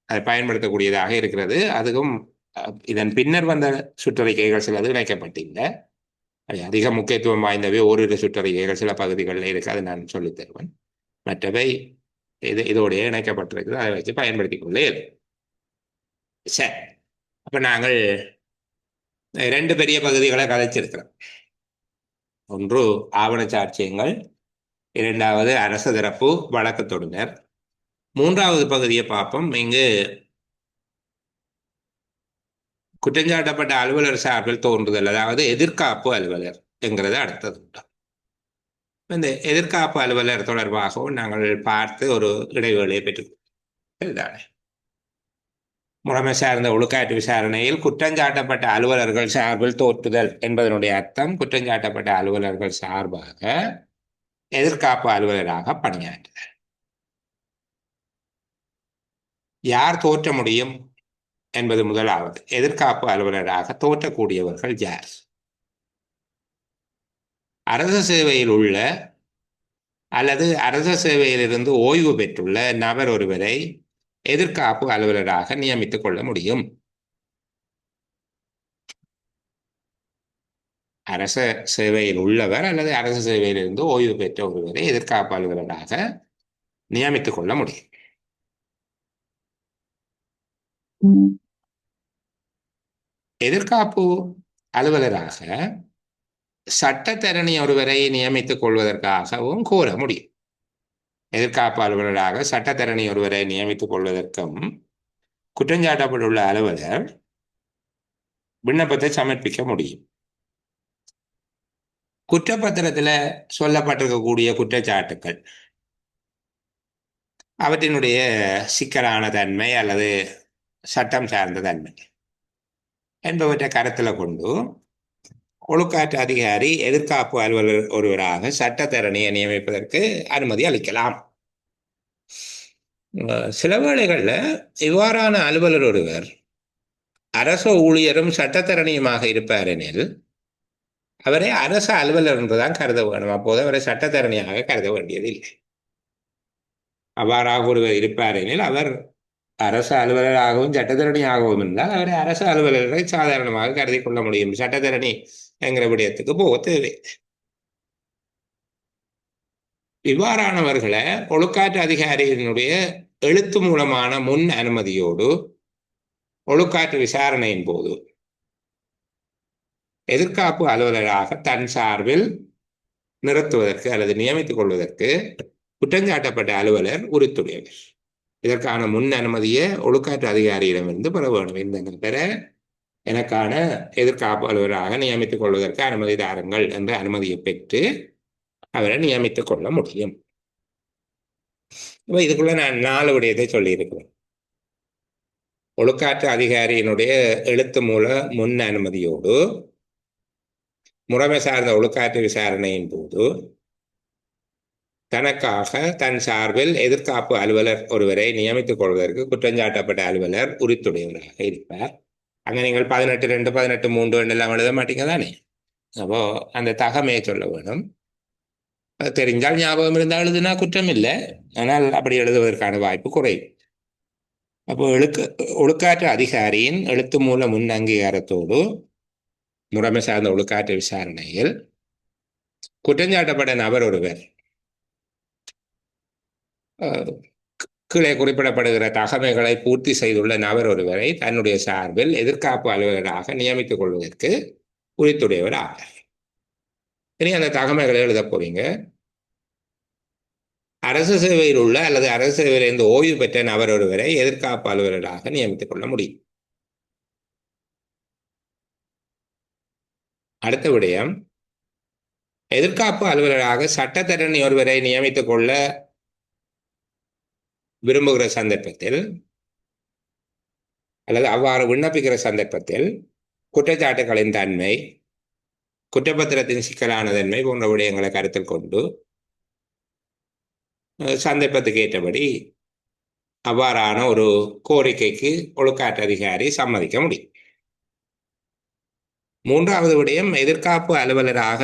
அதை பயன்படுத்தக்கூடியதாக இருக்கிறது. அதுவும் இதன் பின்னர் வந்த சுற்றறிக்கைகள் சிலது இணைக்கப்பட்டில்லை. அதிக முக்கியத்துவம் வாய்ந்தவை ஓரிரு சுற்றறிக்கைகள் சில பகுதிகளில் இருக்கு. அதை நான் சொல்லித் தருவேன். மற்றவை இதோடைய இணைக்கப்பட்டிருக்குது. அதை வச்சு பயன்படுத்திக் கொள்ளே. சரி, அப்ப நாங்கள் 2 பெரிய பகுதிகளை கதைச்சிருக்கிறோம். ஒன்று ஆவண சாட்சியங்கள், 2வது அரச தரப்பு வழக்கு தொடுனர், 3வது பகுதியை பார்ப்போம். இங்கு குற்றஞ்சாட்டப்பட்ட அலுவலர் சார்பில் தோன்றுதல், அதாவது எதிர்காப்பு அலுவலர் என்கிறது அடுத்தது. இந்த எதிர்காப்பு அலுவலர் தொடர்பாகவும் நாங்கள் பார்த்து ஒரு இடைவேளையை பெற்றுக்கொள்ளுதானே. முறைமை சார்ந்த ஒழுக்காற்று விசாரணையில் குற்றஞ்சாட்டப்பட்ட அலுவலர்கள் சார்பில் தோற்றுதல் என்பதனுடைய அர்த்தம், குற்றஞ்சாட்டப்பட்ட அலுவலர்கள் சார்பாக எதிர்காப்பு அலுவலராக பணியாற்றுதல். யார் தோற்ற முடியும் என்பது முதலாவது. எதிர்காப்பு அலுவலராக தோற்றக்கூடியவர்கள் யார்? அரச சேவையில் உள்ள அல்லது அரச சேவையிலிருந்து ஓய்வு பெற்றுள்ள நபர் ஒருவரை எதிர்காப்பு அலுவலராக நியமித்துக் கொள்ள முடியும். அரச சேவையில் உள்ளவர் அல்லது அரச சேவையிலிருந்து ஓய்வு பெற்ற ஒருவரை எதிர்காப்பு அலுவலராக நியமித்துக் கொள்ள முடியும். எதிர்காப்பு அலுவலராக சட்டத்தரணி ஒருவரை நியமித்துக் கொள்வதற்காகவும் கோர முடியும். எதிர்காப்பு அலுவலராக சட்டத்தரணி ஒருவரை நியமித்துக் கொள்வதற்கும் குற்றஞ்சாட்டப்பட்டுள்ள அலுவலர் விண்ணப்பத்தை சமர்ப்பிக்க முடியும். குற்றப்பத்திரத்தில் சொல்லப்பட்டிருக்கக்கூடிய குற்றச்சாட்டுக்கள், அவற்றினுடைய சிக்கலான தன்மை அல்லது சட்டம் சார்ந்த தன்மை என்பவற்றை கருத்தில் கொண்டு ஒழுக்காற்று அதிகாரி எதிர்காப்பு அலுவலர் ஒருவராக சட்டத்தரணியை நியமிப்பதற்கு அனுமதி அளிக்கலாம். சில வேளைகளில் இவ்வாறான அலுவலர் ஒருவர் அரச ஊழியரும் சட்டத்தரணியுமாக இருப்பார் எனில் அவரை அரச அலுவலர் என்றுதான் கருத வேண்டும். அப்போது அவரை சட்டத்தரணியாக கருத வேண்டியதில்லை. அவ்வாறாக ஒருவர் இருப்பார் எனில் அவர் அரசு அலுவலராகவும் சட்டத்தரணியாகவும் இருந்தால் அவரை அரசு அலுவலரை சாதாரணமாக கருதி கொள்ள முடியும். சட்டத்தரணி என்கிற விடயத்துக்கு போக தேவை. இவ்வாறானவர்களை ஒழுக்காற்று அதிகாரியினுடைய எழுத்து மூலமான முன் அனுமதியோடு ஒழுக்காற்று விசாரணையின் போது எதிர்காப்பு அலுவலராக தன் சார்பில் நிறுத்துவதற்கு அல்லது நியமித்துக் கொள்வதற்கு குற்றஞ்சாட்டப்பட்ட அலுவலர் உரித்துடையவர். இதற்கான முன் அனுமதியை ஒழுக்காற்று அதிகாரியிடமிருந்து பெற வேண்டும். இந்த பெற எனக்கான எதிர்காப்பு அலுவலராக நியமித்துக் கொள்வதற்கு அனுமதி தாருங்கள் என்ற அனுமதியை பெற்று அவரை நியமித்துக் கொள்ள முடியும். இப்போ இதுக்குள்ள நான் 4 விடயத்தை சொல்லியிருக்கிறேன். ஒழுக்காற்று அதிகாரியினுடைய எழுத்து மூல முன் அனுமதியோடு முறைமை சார்ந்த ஒழுக்காற்று விசாரணையின் போது தனக்காக தன் சார்பில் எதிர்காப்பு அலுவலர் ஒருவரை நியமித்துக் கொள்வதற்கு குற்றஞ்சாட்டப்பட்ட அலுவலர் உரித்துடையவராக இருப்பார். அங்கே நீங்கள் 18(2), 18(3) எல்லாம் எழுத மாட்டீங்க தானே? அப்போ அந்த தகமையை சொல்ல வேணும். தெரிஞ்சால் ஞாபகம் இருந்தால் எழுதுனா குற்றம் இல்லை, ஆனால் அப்படி எழுதுவதற்கான வாய்ப்பு குறையும். அப்போ ஒழுக்காற்று அதிகாரியின் எழுத்து மூல முன் அங்கீகாரத்தோடு முறைமை சார்ந்த ஒழுக்காற்று விசாரணையில் குற்றஞ்சாட்டப்பட்ட நபர் ஒருவர் கீழே குறிப்பிடப்படுகிற தகமைகளை பூர்த்தி செய்துள்ள நபர் ஒருவரை தன்னுடைய சார்பில் எதிர்காப்பு அலுவலராக நியமித்துக் கொள்வதற்கு உரித்துடையவர் ஆவார். இனி அந்த தகமைகளை எழுத போறீங்க. அரசு சேவையில் உள்ள அல்லது அரசு சேவையிலிருந்து ஓய்வு பெற்ற நபர் ஒருவரை எதிர்காப்பு அலுவலராக நியமித்துக் கொள்ள முடியும். அடுத்த விடயம், எதிர்காப்பு அலுவலராக சட்டத்தரணி ஒருவரை நியமித்துக் கொள்ள விரும்புகிற சந்தர்ப்பத்தில் அல்லது அவ்வாறு விண்ணப்பிக்கிற சந்தர்ப்பத்தில் குற்றச்சாட்டுகளின் தன்மை, குற்றப்பத்திரத்தின் சிக்கலான தன்மை போன்ற விடயங்களை கருத்தில் கொண்டு சந்தர்ப்பத்துக்கு ஏற்றபடி அவ்வாறான ஒரு கோரிக்கைக்கு ஒழுக்காற்று அதிகாரி சம்மதிக்க முடியும். மூன்றாவது விடயம், எதிர்காப்பு அலுவலராக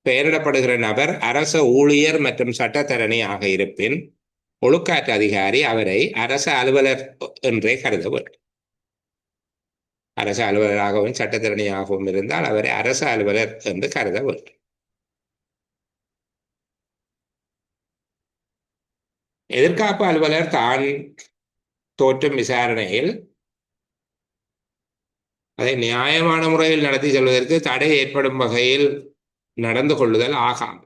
பெயரிடப்படுகிற நபர் அரச ஊழியர் மற்றும் சட்டத்தரணி ஆக இருப்பின் ஒழுக்காற்று அதிகாரி அவரை அரச அலுவலர் என்றே கருத வேண்டும். அரசு அலுவலராகவும் சட்டத்தரணியாகவும் இருந்தால் அவரை அரசு அலுவலர் என்று கருத வேண்டும். எதிர்காப்பு அலுவலர் தான் தோற்றும் விசாரணையில் அதை நியாயமான முறையில் நடத்தி செல்வதற்கு தடை ஏற்படும் வகையில் நடந்து கொள்ளுதல் ஆகாது.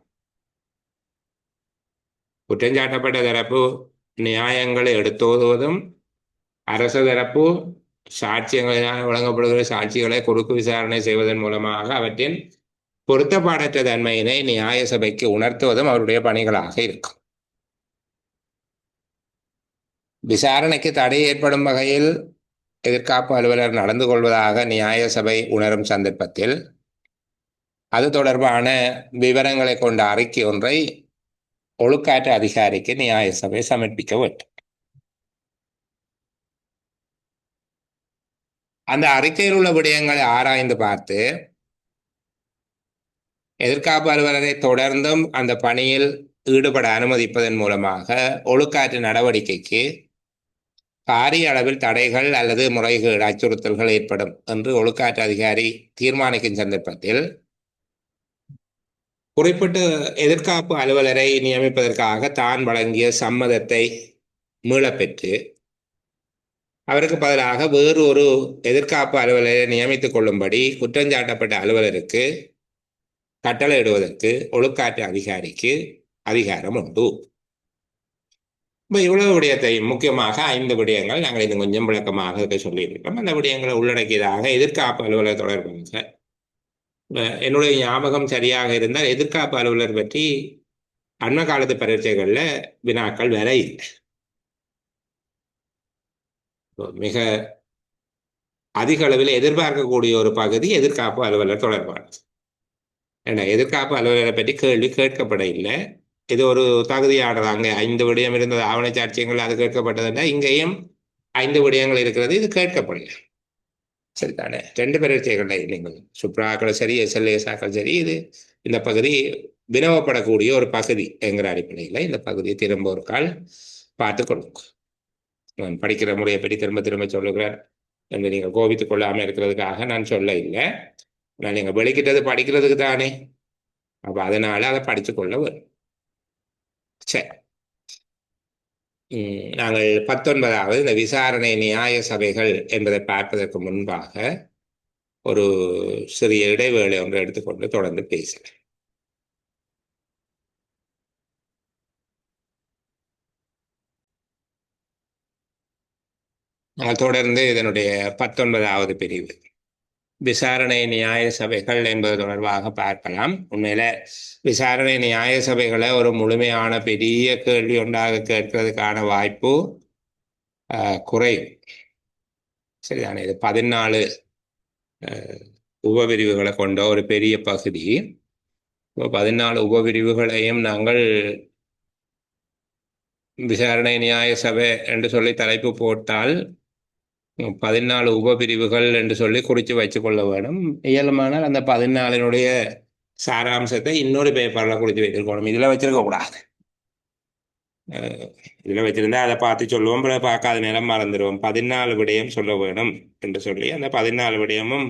குற்றஞ்சாட்டப்பட்ட தரப்பு நியாயங்களை எடுத்தோதுவதும் அரசு தரப்பு சாட்சியங்களினால் வழங்கப்படுகிற சாட்சிகளை குறுக்கு விசாரணை செய்வதன் மூலமாக அவற்றின் பொருத்தப்பாடற்ற தன்மையினை நியாய சபைக்கு உணர்த்துவதும் அவருடைய பணிகளாக இருக்கும். விசாரணைக்கு தடை ஏற்படும் வகையில் எதிர்காப்பு அலுவலர் நடந்து கொள்வதாக நியாய சபை உணரும் சந்தர்ப்பத்தில் அது தொடர்பான விவரங்களை கொண்ட அறிக்கை ஒன்றை ஒழுக்காற்று அதிகாரிக்கு நியாய சபை சமர்ப்பிக்க வேண்டும். அந்த அறிக்கையில் உள்ள விடயங்களை ஆராய்ந்து பார்த்து எதிர்காப்பு அலுவலரை தொடர்ந்தும் அந்த பணியில் ஈடுபட அனுமதிப்பதன் மூலமாக ஒழுக்காற்று நடவடிக்கைக்கு பாரிய அளவில் தடைகள் அல்லது முறைகேடு அச்சுறுத்தல்கள் ஏற்படும் என்று ஒழுக்காற்று அதிகாரி தீர்மானிக்கும் சந்தர்ப்பத்தில் குறிப்பிட்ட எதிர்காப்பு அலுவலரை நியமிப்பதற்காக தான் வழங்கிய சம்மதத்தை மீளப்பெற்று அவருக்கு பதிலாக வேறு ஒரு எதிர்காப்பு அலுவலரை நியமித்துக் கொள்ளும்படி குற்றஞ்சாட்டப்பட்ட அலுவலருக்கு கட்டளையிடுவதற்கு ஒழுக்காற்று அதிகாரிக்கு அதிகாரம் உண்டு. இப்போ இவ்வளவு விடயத்தை முக்கியமாக 5 விடயங்கள் நாங்கள் இன்னும் கொஞ்சம் விளக்கமாக சொல்லியிருக்கிறோம். அந்த விடயங்களை உள்ளடக்கியதாக எதிர்காப்பு அலுவலர் தொடர்பாக என்னுடைய ஞாபகம் சரியாக இருந்தால் எதிர்காப்பு அலுவலர் பற்றி அண்மை காலத்து பரீட்சைகளில் வினாக்கள் வேற இல்லை. மிக அதிக அளவில் எதிர்பார்க்கக்கூடிய ஒரு பகுதி எதிர்காப்பு அலுவலர் தொடர்பானது. ஏன்னா எதிர்காப்பு அலுவலரை பற்றி கேள்வி கேட்கப்பட இல்லை. இது ஒரு தகுதியானது. அங்கே 5 விடயம் இருந்தது, ஆவண சாட்சியங்கள் அது கேட்கப்பட்டதுன்னா இங்கேயும் 5 விடயங்கள் இருக்கிறது, இது கேட்கப்படல. சரிதானே? 2 பரீட்சைகளை நீங்கள் சுப்ராக்கள் சரி, SLASக்கள் சரி, இது இந்த பகுதி வினவப்படக்கூடிய ஒரு பகுதி என்கிற அடிப்படையில் இந்த பகுதியை திரும்ப ஒரு கால் பார்த்து கொள்ளுங்க. நான் படிக்கிற முறையை பற்றி திரும்ப திரும்ப சொல்லுகிறேன் என்று நீங்கள் கோபித்துக் கொள்ளாமல் இருக்கிறதுக்காக நான் சொல்ல இல்லை. நான் நீங்கள் வெளிக்கிட்டது படிக்கிறதுக்கு தானே. அப்போ அதனால அதை படித்துக்கொள்ள வரும். சரி, நாங்கள் 19வது இந்த விசாரணை நியாய சபைகள் என்பதை பார்ப்பதற்கு முன்பாக ஒரு சிறிய இடைவேளை ஒன்று எடுத்துக்கொண்டு தொடர்ந்து பேசுகிறேன். தொடர்ந்து இதனுடைய 19வது பிரிவு விசாரணை நியாய சபைகள் என்பது தொடர்பாக பார்க்கலாம். உண்மையில விசாரணை நியாய சபைகளை ஒரு முழுமையான பெரிய கேள்வி ஒன்றாக கேட்கறதுக்கான வாய்ப்பு குறையும். சரிதானே? இது 14 உபபிரிவுகளை கொண்ட ஒரு பெரிய பகுதி. 14 உபபிரிவுகளையும் நாங்கள் விசாரணை நியாய சபை என்று சொல்லி தலைப்பு போட்டால் 14 உபபிரிவுகள் என்று சொல்லி குறித்து வச்சுக் கொள்ள வேண்டும். இயலுமானால் அந்த 14னுடைய சாராம்சத்தை இன்னொரு பேப்பரில் குறித்து வைத்திருக்கணும். இதில் வச்சிருக்க கூடாது. இதில் வச்சிருந்தா அதை பார்த்து சொல்லுவோம், பிறகு பார்க்காத நேரம் மறந்துடுவோம். 14 விடயம் சொல்ல வேணும் என்று சொல்லி அந்த 14 விடயமும்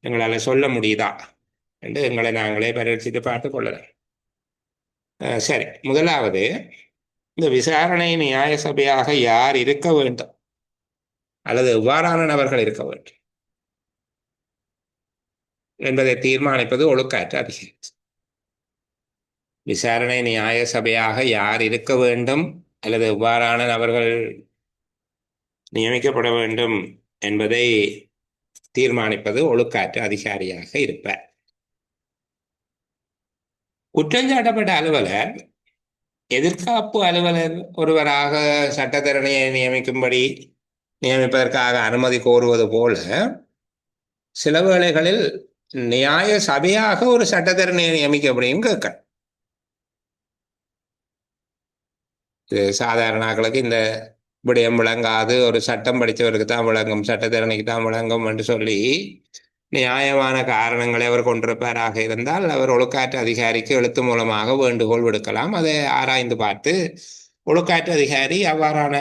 எங்களால் சொல்ல முடியுதா என்று எங்களை நாங்களே பரீட்சித்து பார்த்து கொள்ளலாம். சரி, முதலாவது இந்த விசாரணை நியாய சபையாக யார் இருக்க வேண்டும் அல்லது எவ்வாறான நபர்கள் இருக்க வேண்டும் என்பதை தீர்மானிப்பது ஒழுக்காற்று அதிகாரி. விசாரணை நியாய சபையாக யார் இருக்க வேண்டும் அல்லது எவ்வாறான நபர்கள் நியமிக்கப்பட வேண்டும் என்பதை தீர்மானிப்பது ஒழுக்காற்று அதிகாரியாக இருப்பார். குற்றஞ்சாட்டப்பட்ட அலுவலர் எதிர்காப்பு அலுவலர் ஒருவராக சட்டத்தரணியை நியமிப்பதற்காக அனுமதி கோருவது போல சில வேளைகளில் நியாய சபையாக ஒரு சட்டத்தரணியை நியமிக்க அப்படின்னு கேட்க. இது சாதாரணாக்களுக்கு இந்த விடயம் விளங்காது, ஒரு சட்டம் படித்தவருக்கு தான் விளங்கும், சட்டத்தரணிக்கு தான் விளங்கும் என்று சொல்லி நியாயமான காரணங்களை அவர் கொண்டிருப்பாராக இருந்தால் அவர் ஒழுக்காற்று அதிகாரிக்கு எழுத்து மூலமாக வேண்டுகோள் விடுக்கலாம். அதை ஆராய்ந்து பார்த்து ஒழுக்காற்று அதிகாரி அவ்வாறான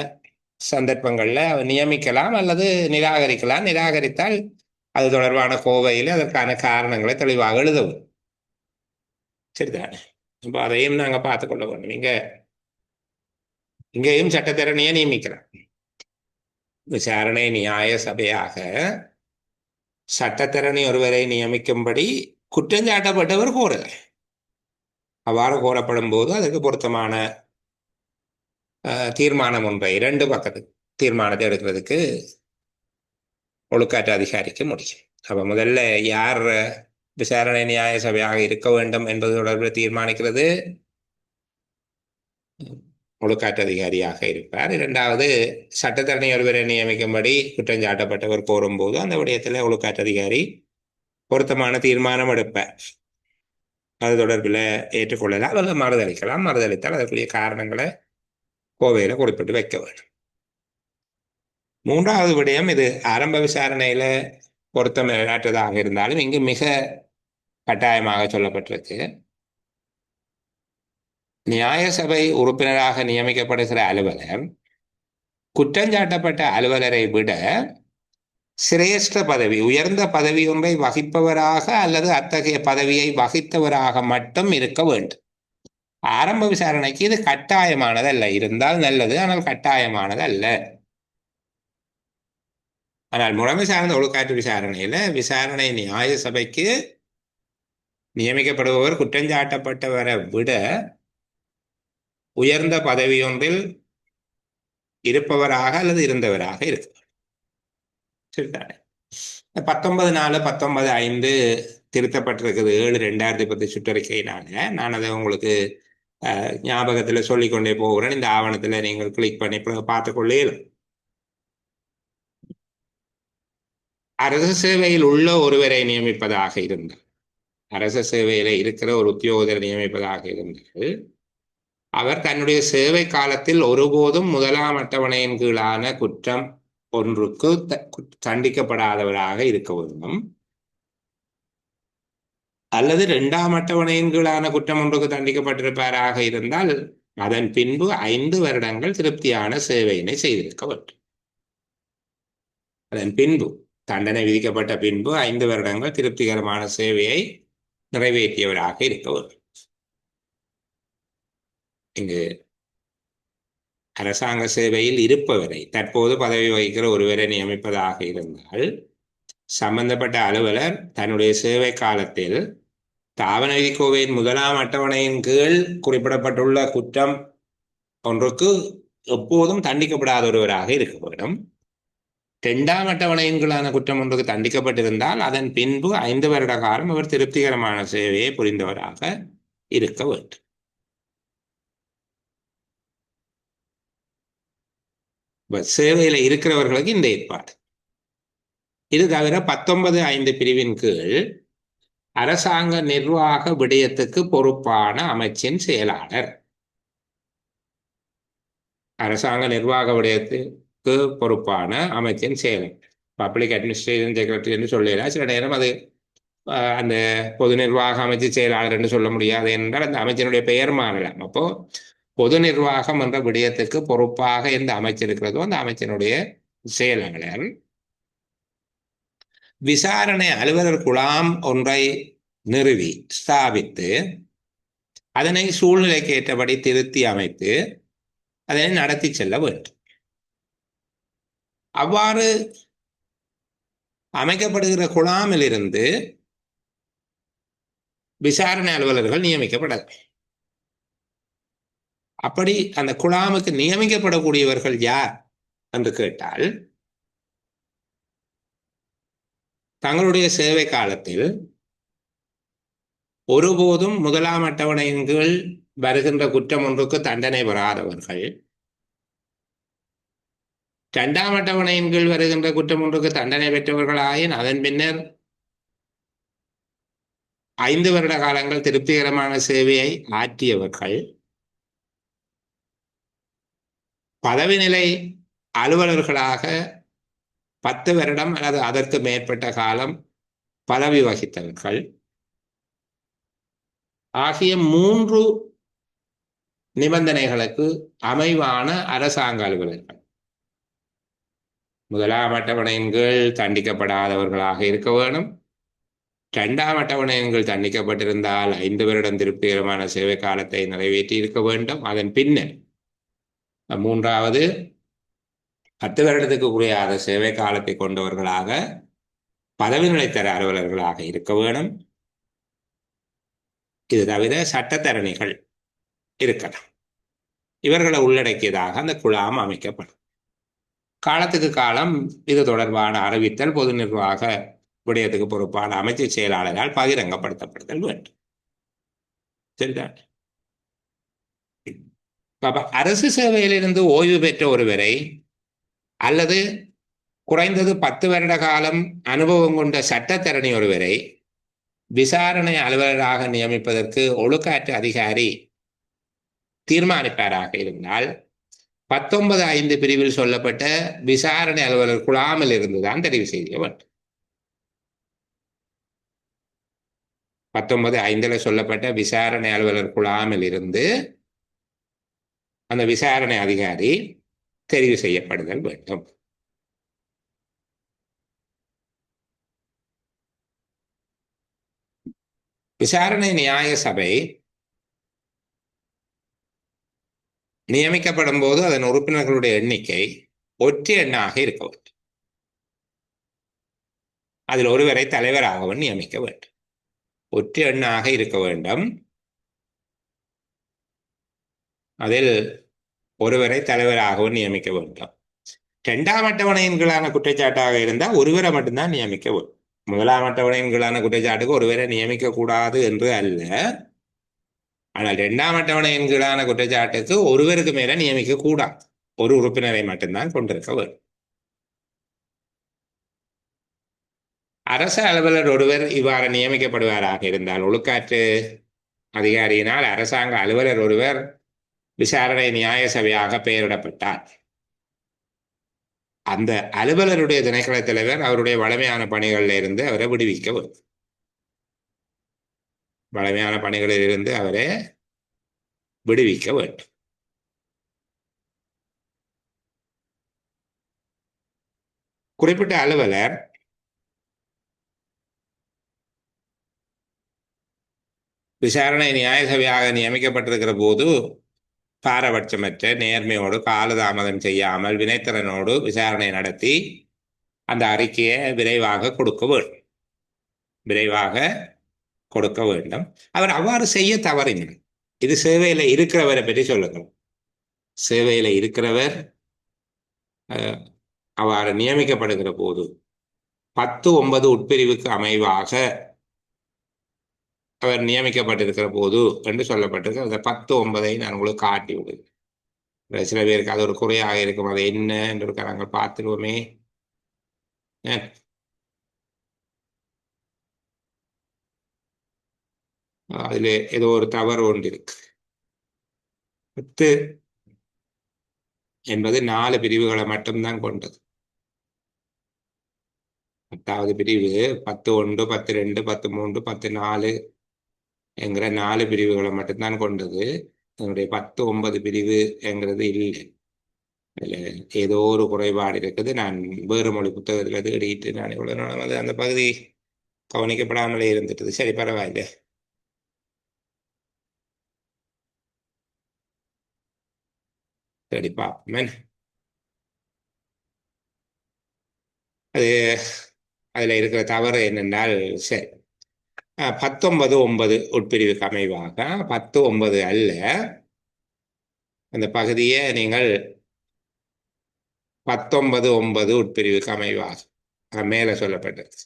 சந்தர்ப்பங்களில் அவர் நியமிக்கலாம் அல்லது நிராகரிக்கலாம். நிராகரித்தால் அது தொடர்பான கோவையில் அதற்கான காரணங்களை தெளிவாக எழுதவும். சரிதானே? இப்போ அதையும் நாங்கள் பார்த்துக்கொள்ள வேண்டும். இங்கேயும் சட்டத்தரணியை நியமிக்கலாம். விசாரணை நியாய சபையாக சட்டத்தரணி ஒருவரை நியமிக்கும்படி குற்றஞ்சாட்டப்பட்டவர் கோரல. அவ்வாறு கோரப்படும் போது அதுக்கு பொருத்தமான தீர்மானம் ஒன்றை 2 பக்கத்து தீர்மானத்தை எடுக்கிறதுக்கு ஒழுக்காற்று அதிகாரிக்கு முடியும். அப்ப முதல்ல யார் விசாரணை நியாய சபையாக இருக்க வேண்டும் என்பது தொடர்பில் தீர்மானிக்கிறது ஒழுக்காற்று அதிகாரியாக இருப்பார். 2வது சட்டத்தரணி ஒருவரை நியமிக்கும்படி குற்றஞ்சாட்டப்பட்டவர் கோரும்போது அந்த விடயத்தில் ஒழுக்காற்று அதிகாரி பொருத்தமான தீர்மானம் எடுப்பார். அது தொடர்பில் ஏற்றுக்கொள்ளலாம் அல்லது மறுதளிக்கலாம். மறுதளித்தால் அதற்குரிய காரணங்களை கோவையில குறிப்பிட்டு வைக்க வேண்டும். 3வது விடயம், இது ஆரம்ப விசாரணையில பொருத்தமற்றதாக இருந்தாலும் இங்கு மிக கட்டாயமாக சொல்லப்பட்டிருக்கு. நியாய சபை உறுப்பினராக நியமிக்கப்படுகிற அலுவலர் குற்றஞ்சாட்டப்பட்ட அலுவலரை விட சிரேஷ்ட பதவி, உயர்ந்த பதவி ஒன்றை வகிப்பவராக அல்லது அத்தகைய பதவியை வகித்தவராக மட்டும் இருக்க வேண்டும். ஆரம்ப விசாரணைக்கு இது கட்டாயமானது அல்ல. இருந்தால் நல்லது, ஆனால் கட்டாயமானது அல்ல. ஆனால் முறைமை சார்ந்த ஒழுக்காற்று விசாரணையில விசாரணை நியாய சபைக்கு நியமிக்கப்படுபவர் குற்றஞ்சாட்டப்பட்டவரை விட உயர்ந்த பதவி ஒன்றில் இருப்பவராக அல்லது இருந்தவராக இருக்கு. சரிதானே? 19/4/19/5 திருத்தப்பட்டிருக்குது 7/2010 சுற்றறிக்கையினால. நான் அதை உங்களுக்கு ஞாபகத்தில் சொல்லிக்கொண்டே போகிறேன். இந்த ஆவணத்தில் நீங்கள் கிளிக் பண்ணி பார்த்துக்கொள்ளே. அரசு சேவையில் உள்ள ஒருவரை நியமிப்பதாக இருந்தால், அரசு சேவையில இருக்கிற ஒரு உத்தியோகத்தரை நியமிப்பதாக இருந்தால் அவர் தன்னுடைய சேவை காலத்தில் ஒருபோதும் 1ஆம் அட்டவணையின் கீழான குற்றம் ஒன்றுக்கு தண்டிக்கப்படாதவராக இருக்க வேண்டும், அல்லது 2ஆம் அட்டவணையின் கீழான குற்றம் ஒன்றுக்கு தண்டிக்கப்பட்டிருப்பாராக இருந்தால் அதன் பின்பு 5 வருடங்கள் திருப்தியான சேவையினை செய்திருக்க வேண்டும். அதன் பின்பு தண்டனை விதிக்கப்பட்ட பின்பு 5 வருடங்கள் திருப்திகரமான சேவையை நிறைவேற்றியவராக இருக்க வேண்டும். இங்கு அரசாங்க சேவையில் இருப்பவரை, தற்போது பதவி வகிக்கிற ஒருவரை நியமிப்பதாக இருந்தால் சம்பந்தப்பட்ட அலுவலர் தன்னுடைய சேவை காலத்தில் தாவன விதிக்கோவையின் 1ஆம் அட்டவணையின் கீழ் குறிப்பிடப்பட்டுள்ள குற்றம் ஒன்றுக்கு எப்போதும் தண்டிக்கப்படாத ஒருவராக இருக்க வேண்டும். 2ஆம் அட்டவணையின் கீழான குற்றம் ஒன்றுக்கு தண்டிக்கப்பட்டிருந்தால் அதன் பின்பு 5 வருட காலம் அவர் திருப்திகரமான சேவையை புரிந்தவராக இருக்க வேண்டும். சேவையில இருக்கிறவர்களுக்கு இந்த ஏற்பாடு. இது தவிர 19(5) பிரிவின் கீழ் அரசாங்க நிர்வாக விடயத்துக்கு பொறுப்பான அமைச்சின் செயலாளர். அரசாங்க நிர்வாக விடயத்துக்கு பொறுப்பான அமைச்சின் செயலர், பப்ளிக் அட்மினிஸ்ட்ரேஷன் செக்ரட்டரி என்று சொல்லலாம். சில நேரம் அது அந்த பொது நிர்வாக அமைச்சு செயலாளர் என்று சொல்ல முடியாது என்றால் அந்த அமைச்சனுடைய பெயர் மாறலாம். அப்போ பொது நிர்வாகம் என்ற விடயத்துக்கு பொறுப்பாக எந்த அமைச்சு இருக்கிறதோ அந்த அமைச்சனுடைய செயலாளர் விசாரணை அலுவலர் குழாம் ஒன்றை நிறுவி ஸ்தாபித்து அதனை சூழ்நிலைக்கு ஏற்றபடி திருத்தி அமைத்து அதனை நடத்தி செல்ல வேண்டும். அவ்வாறு அமைக்கப்படுகிற குழாமிலிருந்து விசாரணை அலுவலர்கள் நியமிக்கப்படாது. அப்படி அந்த குழாமுக்கு நியமிக்கப்படக்கூடியவர்கள் யார் என்று கேட்டால், தங்களுடைய சேவை காலத்தில் ஒருபோதும் 1ஆம் அட்டவணையின் கீழ் வருகின்ற குற்றம் ஒன்றுக்கு தண்டனை பெறாதவர்கள், 2ஆம் அட்டவணையின் கீழ் வருகின்ற குற்றம் ஒன்றுக்கு தண்டனை பெற்றவர்களாயின் அதன் பின்னர் 5 வருட காலங்கள் திருப்திகரமான சேவையை ஆற்றியவர்கள், பதவி நிலை அலுவலர்களாக 10 வருடம் அல்லது அதற்கு மேற்பட்ட காலம் பதவி வகித்தவர்கள் ஆகிய 3 நிபந்தனைகளுக்கு அமைவான அரசாங்க அலுவலர்கள் 1ஆம் அட்டவணையின் கீழ் தண்டிக்கப்படாதவர்களாக இருக்க வேண்டும். 2ஆம் அட்டவணையின் கீழ் தண்டிக்கப்பட்டிருந்தால் 5 வருடம் திருப்திகரமான சேவை காலத்தை நிறைவேற்றி இருக்க வேண்டும். அதன் பின்னர் 3வது 10 வருடத்துக்கு குறையாத சேவை காலத்தை கொண்டவர்களாக பதவி நிலைத்தர அலுவலர்களாக இருக்க வேண்டும். இது தவிர சட்டத்தரணிகள் இருக்கலாம். இவர்களை உள்ளடக்கியதாக அந்த குழாம் அமைக்கப்படும். காலத்துக்கு காலம் இது தொடர்பான அறிவித்தல் பொது நிர்வாக விடயத்துக்கு பொறுப்பான அமைச்சு செயலாளரால் பகிரங்கப்படுத்தப்படுதல் வேண்டும். சரிதான். அரசு சேவையிலிருந்து ஓய்வு பெற்ற ஒருவரை அல்லது குறைந்தது 10 வருட காலம் அனுபவம் கொண்ட சட்டத்தரணி ஒருவரை விசாரணை அலுவலராக நியமிப்பதற்கு ஒழுக்காற்று அதிகாரி தீர்மானிப்பாராக இருந்தால் 19(5) பிரிவில் சொல்லப்பட்ட விசாரணை அலுவலர் குழாமில் இருந்துதான் தெரிவு செய்ய வேண்டும். 19(5) சொல்லப்பட்ட விசாரணை அலுவலர் குழாமில் இருந்து அந்த விசாரணை அதிகாரி தெரிவு செய்யப்படுதல் வேண்டும். விசாரணை நியாய சபை நியமிக்கப்படும் போது அதன் உறுப்பினர்களுடைய எண்ணிக்கை ஒற்றை எண்ணாக இருக்க வேண்டும். அதில் ஒருவரை தலைவராகவும் நியமிக்க வேண்டும். ஒற்றை எண்ணாக இருக்க வேண்டும். அதில் ஒருவரை தலைவராகவும் நியமிக்க வேண்டும். 2ஆம் அட்டவணையின் கீழான குற்றச்சாட்டாக இருந்தால் ஒருவரை மட்டும்தான் நியமிக்க வேண்டும். 1ஆம் அட்டவணையின் கீழான குற்றச்சாட்டுக்கு ஒருவரை நியமிக்க கூடாது என்று அல்ல. ஆனால் 2ஆம் அட்டவணையின் கீழான குற்றச்சாட்டுக்கு ஒருவருக்கு மேல நியமிக்க கூடாது. ஒரு உறுப்பினரை மட்டும்தான் கொண்டிருக்க வேண்டும். அரசு அலுவலர் ஒருவர் இவ்வாறு நியமிக்கப்படுவாராக இருந்தால், ஒழுக்காற்று அதிகாரியினால் அரசாங்க அலுவலர் ஒருவர் விசாரணை நியாய சபையாக பெயரிடப்பட்டார், அந்த அலுவலருடைய திணைக்கள தலைவர் அவருடைய வளமையான பணிகளில் இருந்து அவரை விடுவிக்க வேண்டும். வளமையான பணிகளில் இருந்து அவரை விடுவிக்க வேண்டும். குறிப்பிட்ட அலுவலர் விசாரணை நியாய சபையாக நியமிக்கப்பட்டிருக்கிற போது பாரபட்சமற்ற நேர்மையோடு காலதாமதம் செய்யாமல் வினைத்திறனோடு விசாரணை நடத்தி அந்த அறிக்கையை விரைவாக கொடுக்க வேண்டும். அவர் அவ்வாறு செய்ய தவறினார். இது சேவையில் இருக்கிறவரை பற்றி சொல்லுங்கள். சேவையில் இருக்கிறவர் அவ்வாறு நியமிக்கப்படுகிற போது 10(9) உட்பிரிவுக்கு அமைவாக அவர் நியமிக்கப்பட்டிருக்கிற போது என்று சொல்லப்பட்டிருக்கு. அந்த 10(9) நான் உங்களுக்கு காட்டி விடுவேன். சில பேருக்கு அது ஒரு குறையாக இருக்கும். அது என்ன என்று நாங்கள் பார்த்துருவோமே. அதில் ஏதோ ஒரு தவறு ஒன்று இருக்கு. 10 என்பது 4 பிரிவுகளை மட்டும்தான் கொண்டது. 10வது பிரிவு 10(1), 10(2), 13, 14 என்கிற 4 பிரிவுகளை மட்டும்தான் கொண்டது. என்னுடைய 10(9) பிரிவு என்கிறது இல்லை. அதில் ஏதோ ஒரு குறைபாடு இருக்குது. நான் வேறு மொழி புத்தகத்தில் தேடிட்டு நான் இவ்வளோ நாள் வந்து அந்த பகுதி கவனிக்கப்படாமலே இருந்துட்டது. சரி, பரவாயில்ல. சரி, பார்ப்போமே. அது அதில் இருக்கிற தவறு என்னென்றால், சரி, 19(9) உட்பிரிவுக்கு அமைவாக 10(9) அல்ல, அந்த பகுதியை நீங்கள் 19(9) உட்பிரிவுக்கு அமைவாக மேலே சொல்லப்பட்டது.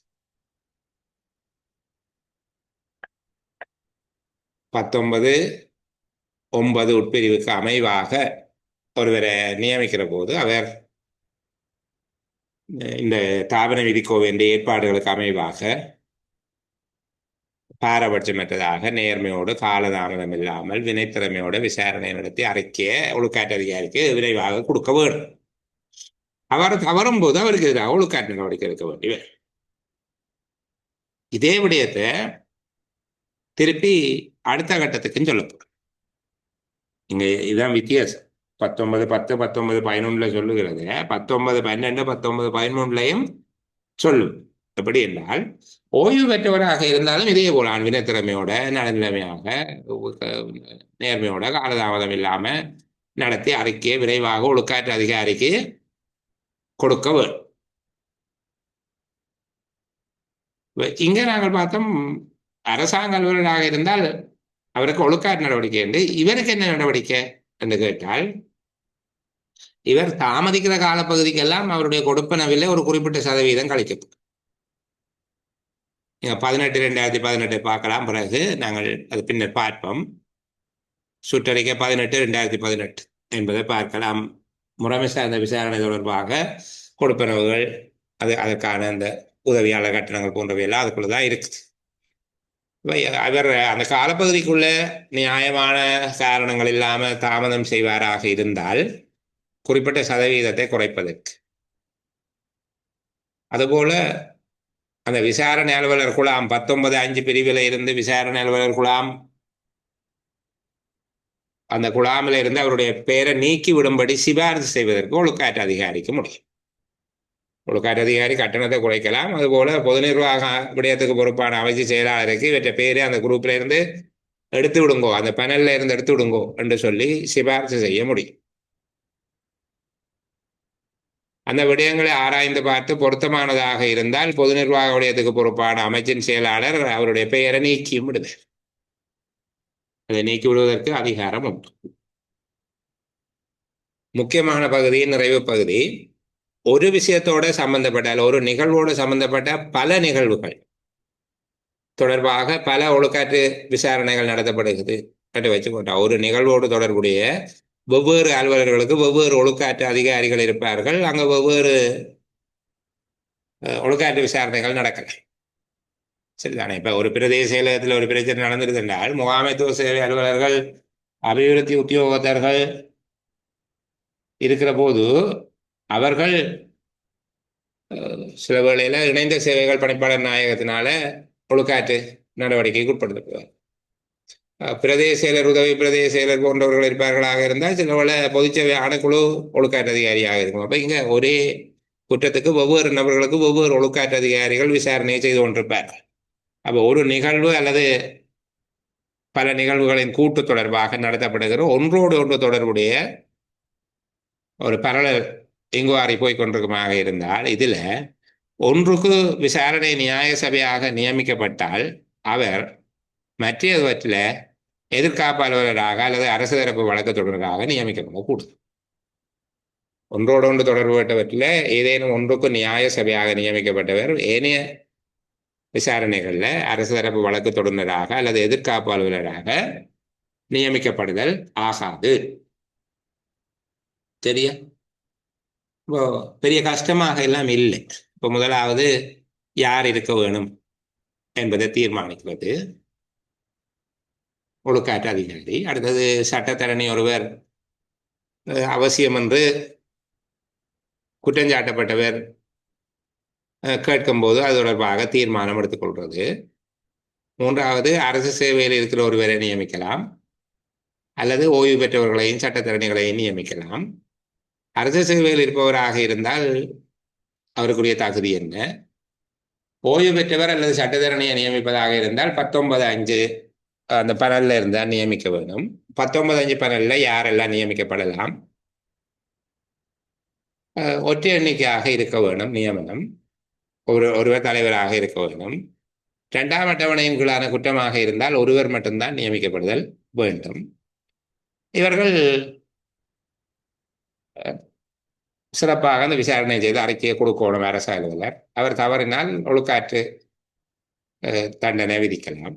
19(9) உட்பிரிவுக்கு அமைவாக ஒருவரை நியமிக்கிற போது அவர் இந்த தாபன விதிக்கோவின் ஏற்பாடுகளுக்கு அமைவாக பாரபட்சமற்றதாக நேர்மையோடு காலதாமதம் இல்லாமல் வினைத்திறமையோடு விசாரணை நடத்தி அறிக்கையை ஒழுக்காற்று அதிகாரிக்கு விரைவாக கொடுக்க வேண்டும். அவர் தவறும் போது அவருக்கு எதிராக ஒழுக்காற்று நடவடிக்கை எடுக்க வேண்டியவர். இதே விடயத்தை திருப்பி அடுத்த கட்டத்துக்குன்னு சொல்லப்படும். இங்க இதுதான் வித்தியாசம். 19(10), 19(11) சொல்லுகிறது, 19(12), 19(13) சொல்லும். எப்படி என்றால், ஓய்வு பெற்றவராக இருந்தாலும் இதே போல வினைத்திறமையோட நடுநிலைமையாக நேர்மையோட காலதாமதம் இல்லாம நடத்தி அறிக்கையை விரைவாக ஒழுக்காற்று அதிகாரிக்கு கொடுக்க வேண்டும். இங்க நாங்கள் பார்த்தோம், அரசாங்க அலுவலராக இருந்தால் அவருக்கு ஒழுக்காற்று நடவடிக்கை என்று. இவருக்கு என்ன நடவடிக்கை என்று கேட்டால், இவர் தாமதிக்கிற காலப்பகுதிக்கெல்லாம் அவருடைய கொடுப்பனவில்லை ஒரு குறிப்பிட்ட சதவீதம் கழிக்கப்படும். 18/2018 பார்க்கலாம், பிறகு நாங்கள் அது பின்னர் பார்ப்போம். சுற்றறிக்கை 18/2018 என்பதை பார்க்கலாம். முறைமை சார்ந்த விசாரணை தொடர்பாக கொடுப்பனவுகள், அதற்கான அந்த உதவியாளர் கட்டணங்கள் போன்றவையெல்லாம் அதுக்குள்ளதான் இருக்குது. அவர் அந்த காலப்பகுதிக்குள்ள நியாயமான காரணங்கள் இல்லாமல் தாமதம் செய்வாராக இருந்தால் குறிப்பிட்ட சதவீதத்தை குறைப்பதற்கு, அதுபோல அந்த விசாரணை அலுவலர் குழாம் 19(5) பிரிவில் இருந்து விசாரணை அலுவலர் குழாம் அந்த குழாமில் இருந்து அவருடைய பெயரை நீக்கி விடும்படி சிபாரிசு செய்வதற்கு ஒழுக்காற்று அதிகாரிக்கு முடியும். ஒழுக்காற்று அதிகாரி கட்டணத்தை குறைக்கலாம். அதுபோல பொது நிர்வாக விடயத்துக்கு பொறுப்பான அமைச்சு செயலாளருக்கு இவற்றை பேரை அந்த குரூப்ல இருந்து எடுத்து விடுங்கோ, அந்த பேனல்ல இருந்து எடுத்து விடுங்கோ என்று சொல்லி சிபாரிசு செய்ய முடியும். அந்த விடயங்களை ஆராய்ந்து பார்த்து பொருத்தமானதாக இருந்தால் பொது நிர்வாக விடயத்துக்கு பொறுப்பான அமைச்சின் செயலாளர் அவருடைய பெயரை நீக்கியும் விடுவார். அதை நீக்கி விடுவதற்கு அதிகாரம் உண்டு. முக்கியமான பகுதியின் நிறைவு பகுதி, ஒரு விஷயத்தோட சம்பந்தப்பட்ட ஒரு நிகழ்வோடு சம்பந்தப்பட்ட பல நிகழ்வுகள் தொடர்பாக பல ஒழுக்காற்று விசாரணைகள் நடத்தப்படுகிறது என்று வச்சுக்கொண்டா, ஒரு நிகழ்வோடு தொடர்புடைய வெவ்வேறு அலுவலர்களுக்கு வெவ்வேறு ஒழுக்காற்று அதிகாரிகள் இருப்பார்கள். அங்கே வெவ்வேறு ஒழுக்காற்று விசாரணைகள் நடக்கலாம். சரிதானே? இப்போ ஒரு பிரதேச செயலகத்தில் ஒரு பிரச்சனை நடந்திருது என்றால் முகாமைத்துவ சேவை அலுவலர்கள், அபிவிருத்தி உத்தியோகத்தர்கள் இருக்கிற போது அவர்கள் சில வேளையில இணைந்த சேவைகள் பணிப்பாளர் நாயகத்தினால ஒழுக்காற்று நடவடிக்கைக்கு உட்படுத்தப்படுவார். பிரதேச செயலர், உதவி பிரதேச செயலர் போன்றவர்கள் இருப்பார்களாக இருந்தால் சில வேளை பொதுச்சேவை ஆணைக்குழு ஒழுக்காற்று அதிகாரியாக இருக்கும். அப்போ இங்கே ஒரே குற்றத்துக்கு ஒவ்வொரு நபர்களுக்கு ஒவ்வொரு ஒழுக்காற்று அதிகாரிகள் விசாரணையை செய்து கொண்டிருப்பார்கள். அப்போ ஒரு நிகழ்வு அல்லது பல நிகழ்வுகளின் கூட்டு தொடர்பாக நடத்தப்படுகிற ஒன்றோடு ஒன்று தொடர்புடைய ஒரு பரலல் இங்குவாரி போய்கொண்டிருக்குமாக இருந்தால், இதில் ஒன்றுக்கு விசாரணை நியாய சபையாக நியமிக்கப்பட்டால் அவர் மற்றவற்றில் எதிர்காப்பு அலுவலராக அல்லது அரசு தரப்பு வழக்கு தொடர்பாக நியமிக்கப்படக்கூடும். ஒன்றோடு ஒன்று தொடர்புபட்டவற்றில் ஏதேனும் ஒன்றுக்கு நியாய சபையாக நியமிக்கப்பட்டவர் ஏனைய விசாரணைகளில் அரசு தரப்பு வழக்கு தொடர்ந்தராக அல்லது எதிர்காப்பு அலுவலராக நியமிக்கப்படுதல் ஆகாது. சரியா? இப்போ பெரிய கஷ்டமாக எல்லாம் இல்லை. இப்போ முதலாவது யார் இருக்க வேணும் என்பதை தீர்மானிக்கிறது. ஒழுக்காற்று அதிகாரி. அடுத்தது சட்டத்தரணி ஒருவர் அவசியம் என்று குற்றஞ்சாட்டப்பட்டவர் கேட்கும்போது அது தொடர்பாக தீர்மானம் எடுத்துக்கொள்வது. மூன்றாவது, அரசு சேவையில் இருக்கிற ஒருவரை நியமிக்கலாம் அல்லது ஓய்வு பெற்றவர்களையும் சட்டத்தரணிகளையும் நியமிக்கலாம். அரசு சேவையில் இருப்பவராக இருந்தால் அவருக்குரிய தகுதி என்ன? ஓய்வு பெற்றவர் அல்லது சட்டத்தரணியை நியமிப்பதாக இருந்தால் 19(5) அந்த பனல்ல இருந்தால் நியமிக்க வேண்டும். 19(5) பனல்ல யாரெல்லாம் நியமிக்கப்படலாம்? ஒற்றை எண்ணிக்கையாக இருக்க வேண்டும் நியமனம். ஒருவர் தலைவராக இருக்க வேண்டும். 2ஆம் அட்டவணையின் கீழான குற்றமாக இருந்தால் ஒருவர் மட்டும்தான் நியமிக்கப்படுதல் வேண்டும். இவர்கள் சிறப்பாக அந்த விசாரணை செய்து அறிக்கையை கொடுக்கணும் அரசு அலுவலர். அவர் தவறினால் ஒழுக்காற்று தண்டனை விதிக்கலாம்.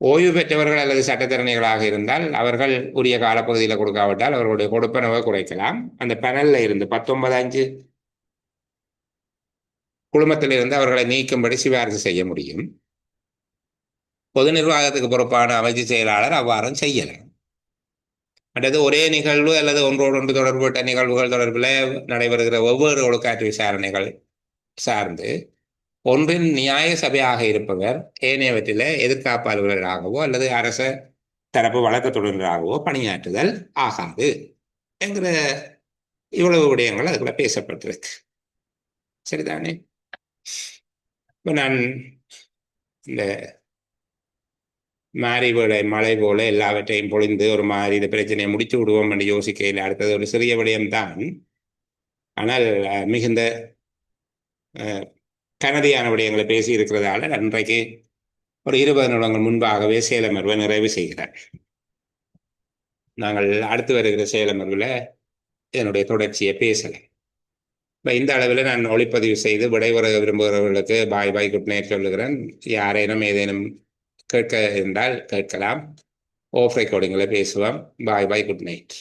ஓய்வு பெற்றவர்கள் அல்லது சட்டத்தரணிகளாக இருந்தால் அவர்கள் உரிய காலப்பகுதியில் கொடுக்காவிட்டால் அவர்களுடைய கொடுப்பனவை குறைக்கலாம். அந்த பேனல்ல இருந்து 19(5) குழுமத்திலிருந்து அவர்களை நீக்கும்படி சிபாரிசு செய்ய முடியும். பொது நிர்வாகத்துக்கு பொறுப்பான அமைச்சு செயலாளர் அவ்வாறும் செய்யலாம். மற்றது ஒரே நிகழ்வு அல்லது ஒன்றோடொன்று தொடர்புபட்ட நிகழ்வுகள் தொடர்பில் நடைபெறுகிற ஒவ்வொரு ஒழுக்காற்று விசாரணைகள் சார்ந்து ஒன்றின் நியாய சபையாக இருப்பவர் ஏனையவற்றில் எதிர்காப்பு அலுவலராகவோ அல்லது அரச தரப்பு வழக்கத்துடராகவோ பணியாற்றுதல் ஆகாது என்கிற இவ்வளவு விடயங்கள் அதுக்குள்ள பேசப்பட்டிருக்கு. சரிதானே? இப்போ நான் இந்த மாறி போல மழை போல எல்லாவற்றையும் பொழிந்து ஒரு மாதிரி இந்த பிரச்சனையை முடிச்சு விடுவோம் என்று யோசிக்கையில் அடுத்தது ஒரு சிறிய விடயம்தான். ஆனால் மிகுந்த கனதியான விடயங்களை பேசி இருக்கிறதால அன்றைக்கு ஒரு 20 நிமிடங்கள் முன்பாகவே சேலமர்வை நிறைவு செய்கிறார். நாங்கள் அடுத்து வருகிற சேலமர்வில் என்னுடைய தொடர்ச்சியை பேசலை. இப்போ இந்த அளவில் நான் ஒளிப்பதிவு செய்து விடைபெற விரும்புகிறவர்களுக்கு பாய் பாய் குட் நைட் சொல்லுகிறேன். யாரேனும் ஏதேனும் கேட்க இருந்தால் கேட்கலாம். ஆஃப் ரெக்கார்டிங்கில் பேசுவோம். பாய் பாய் குட் நைட்.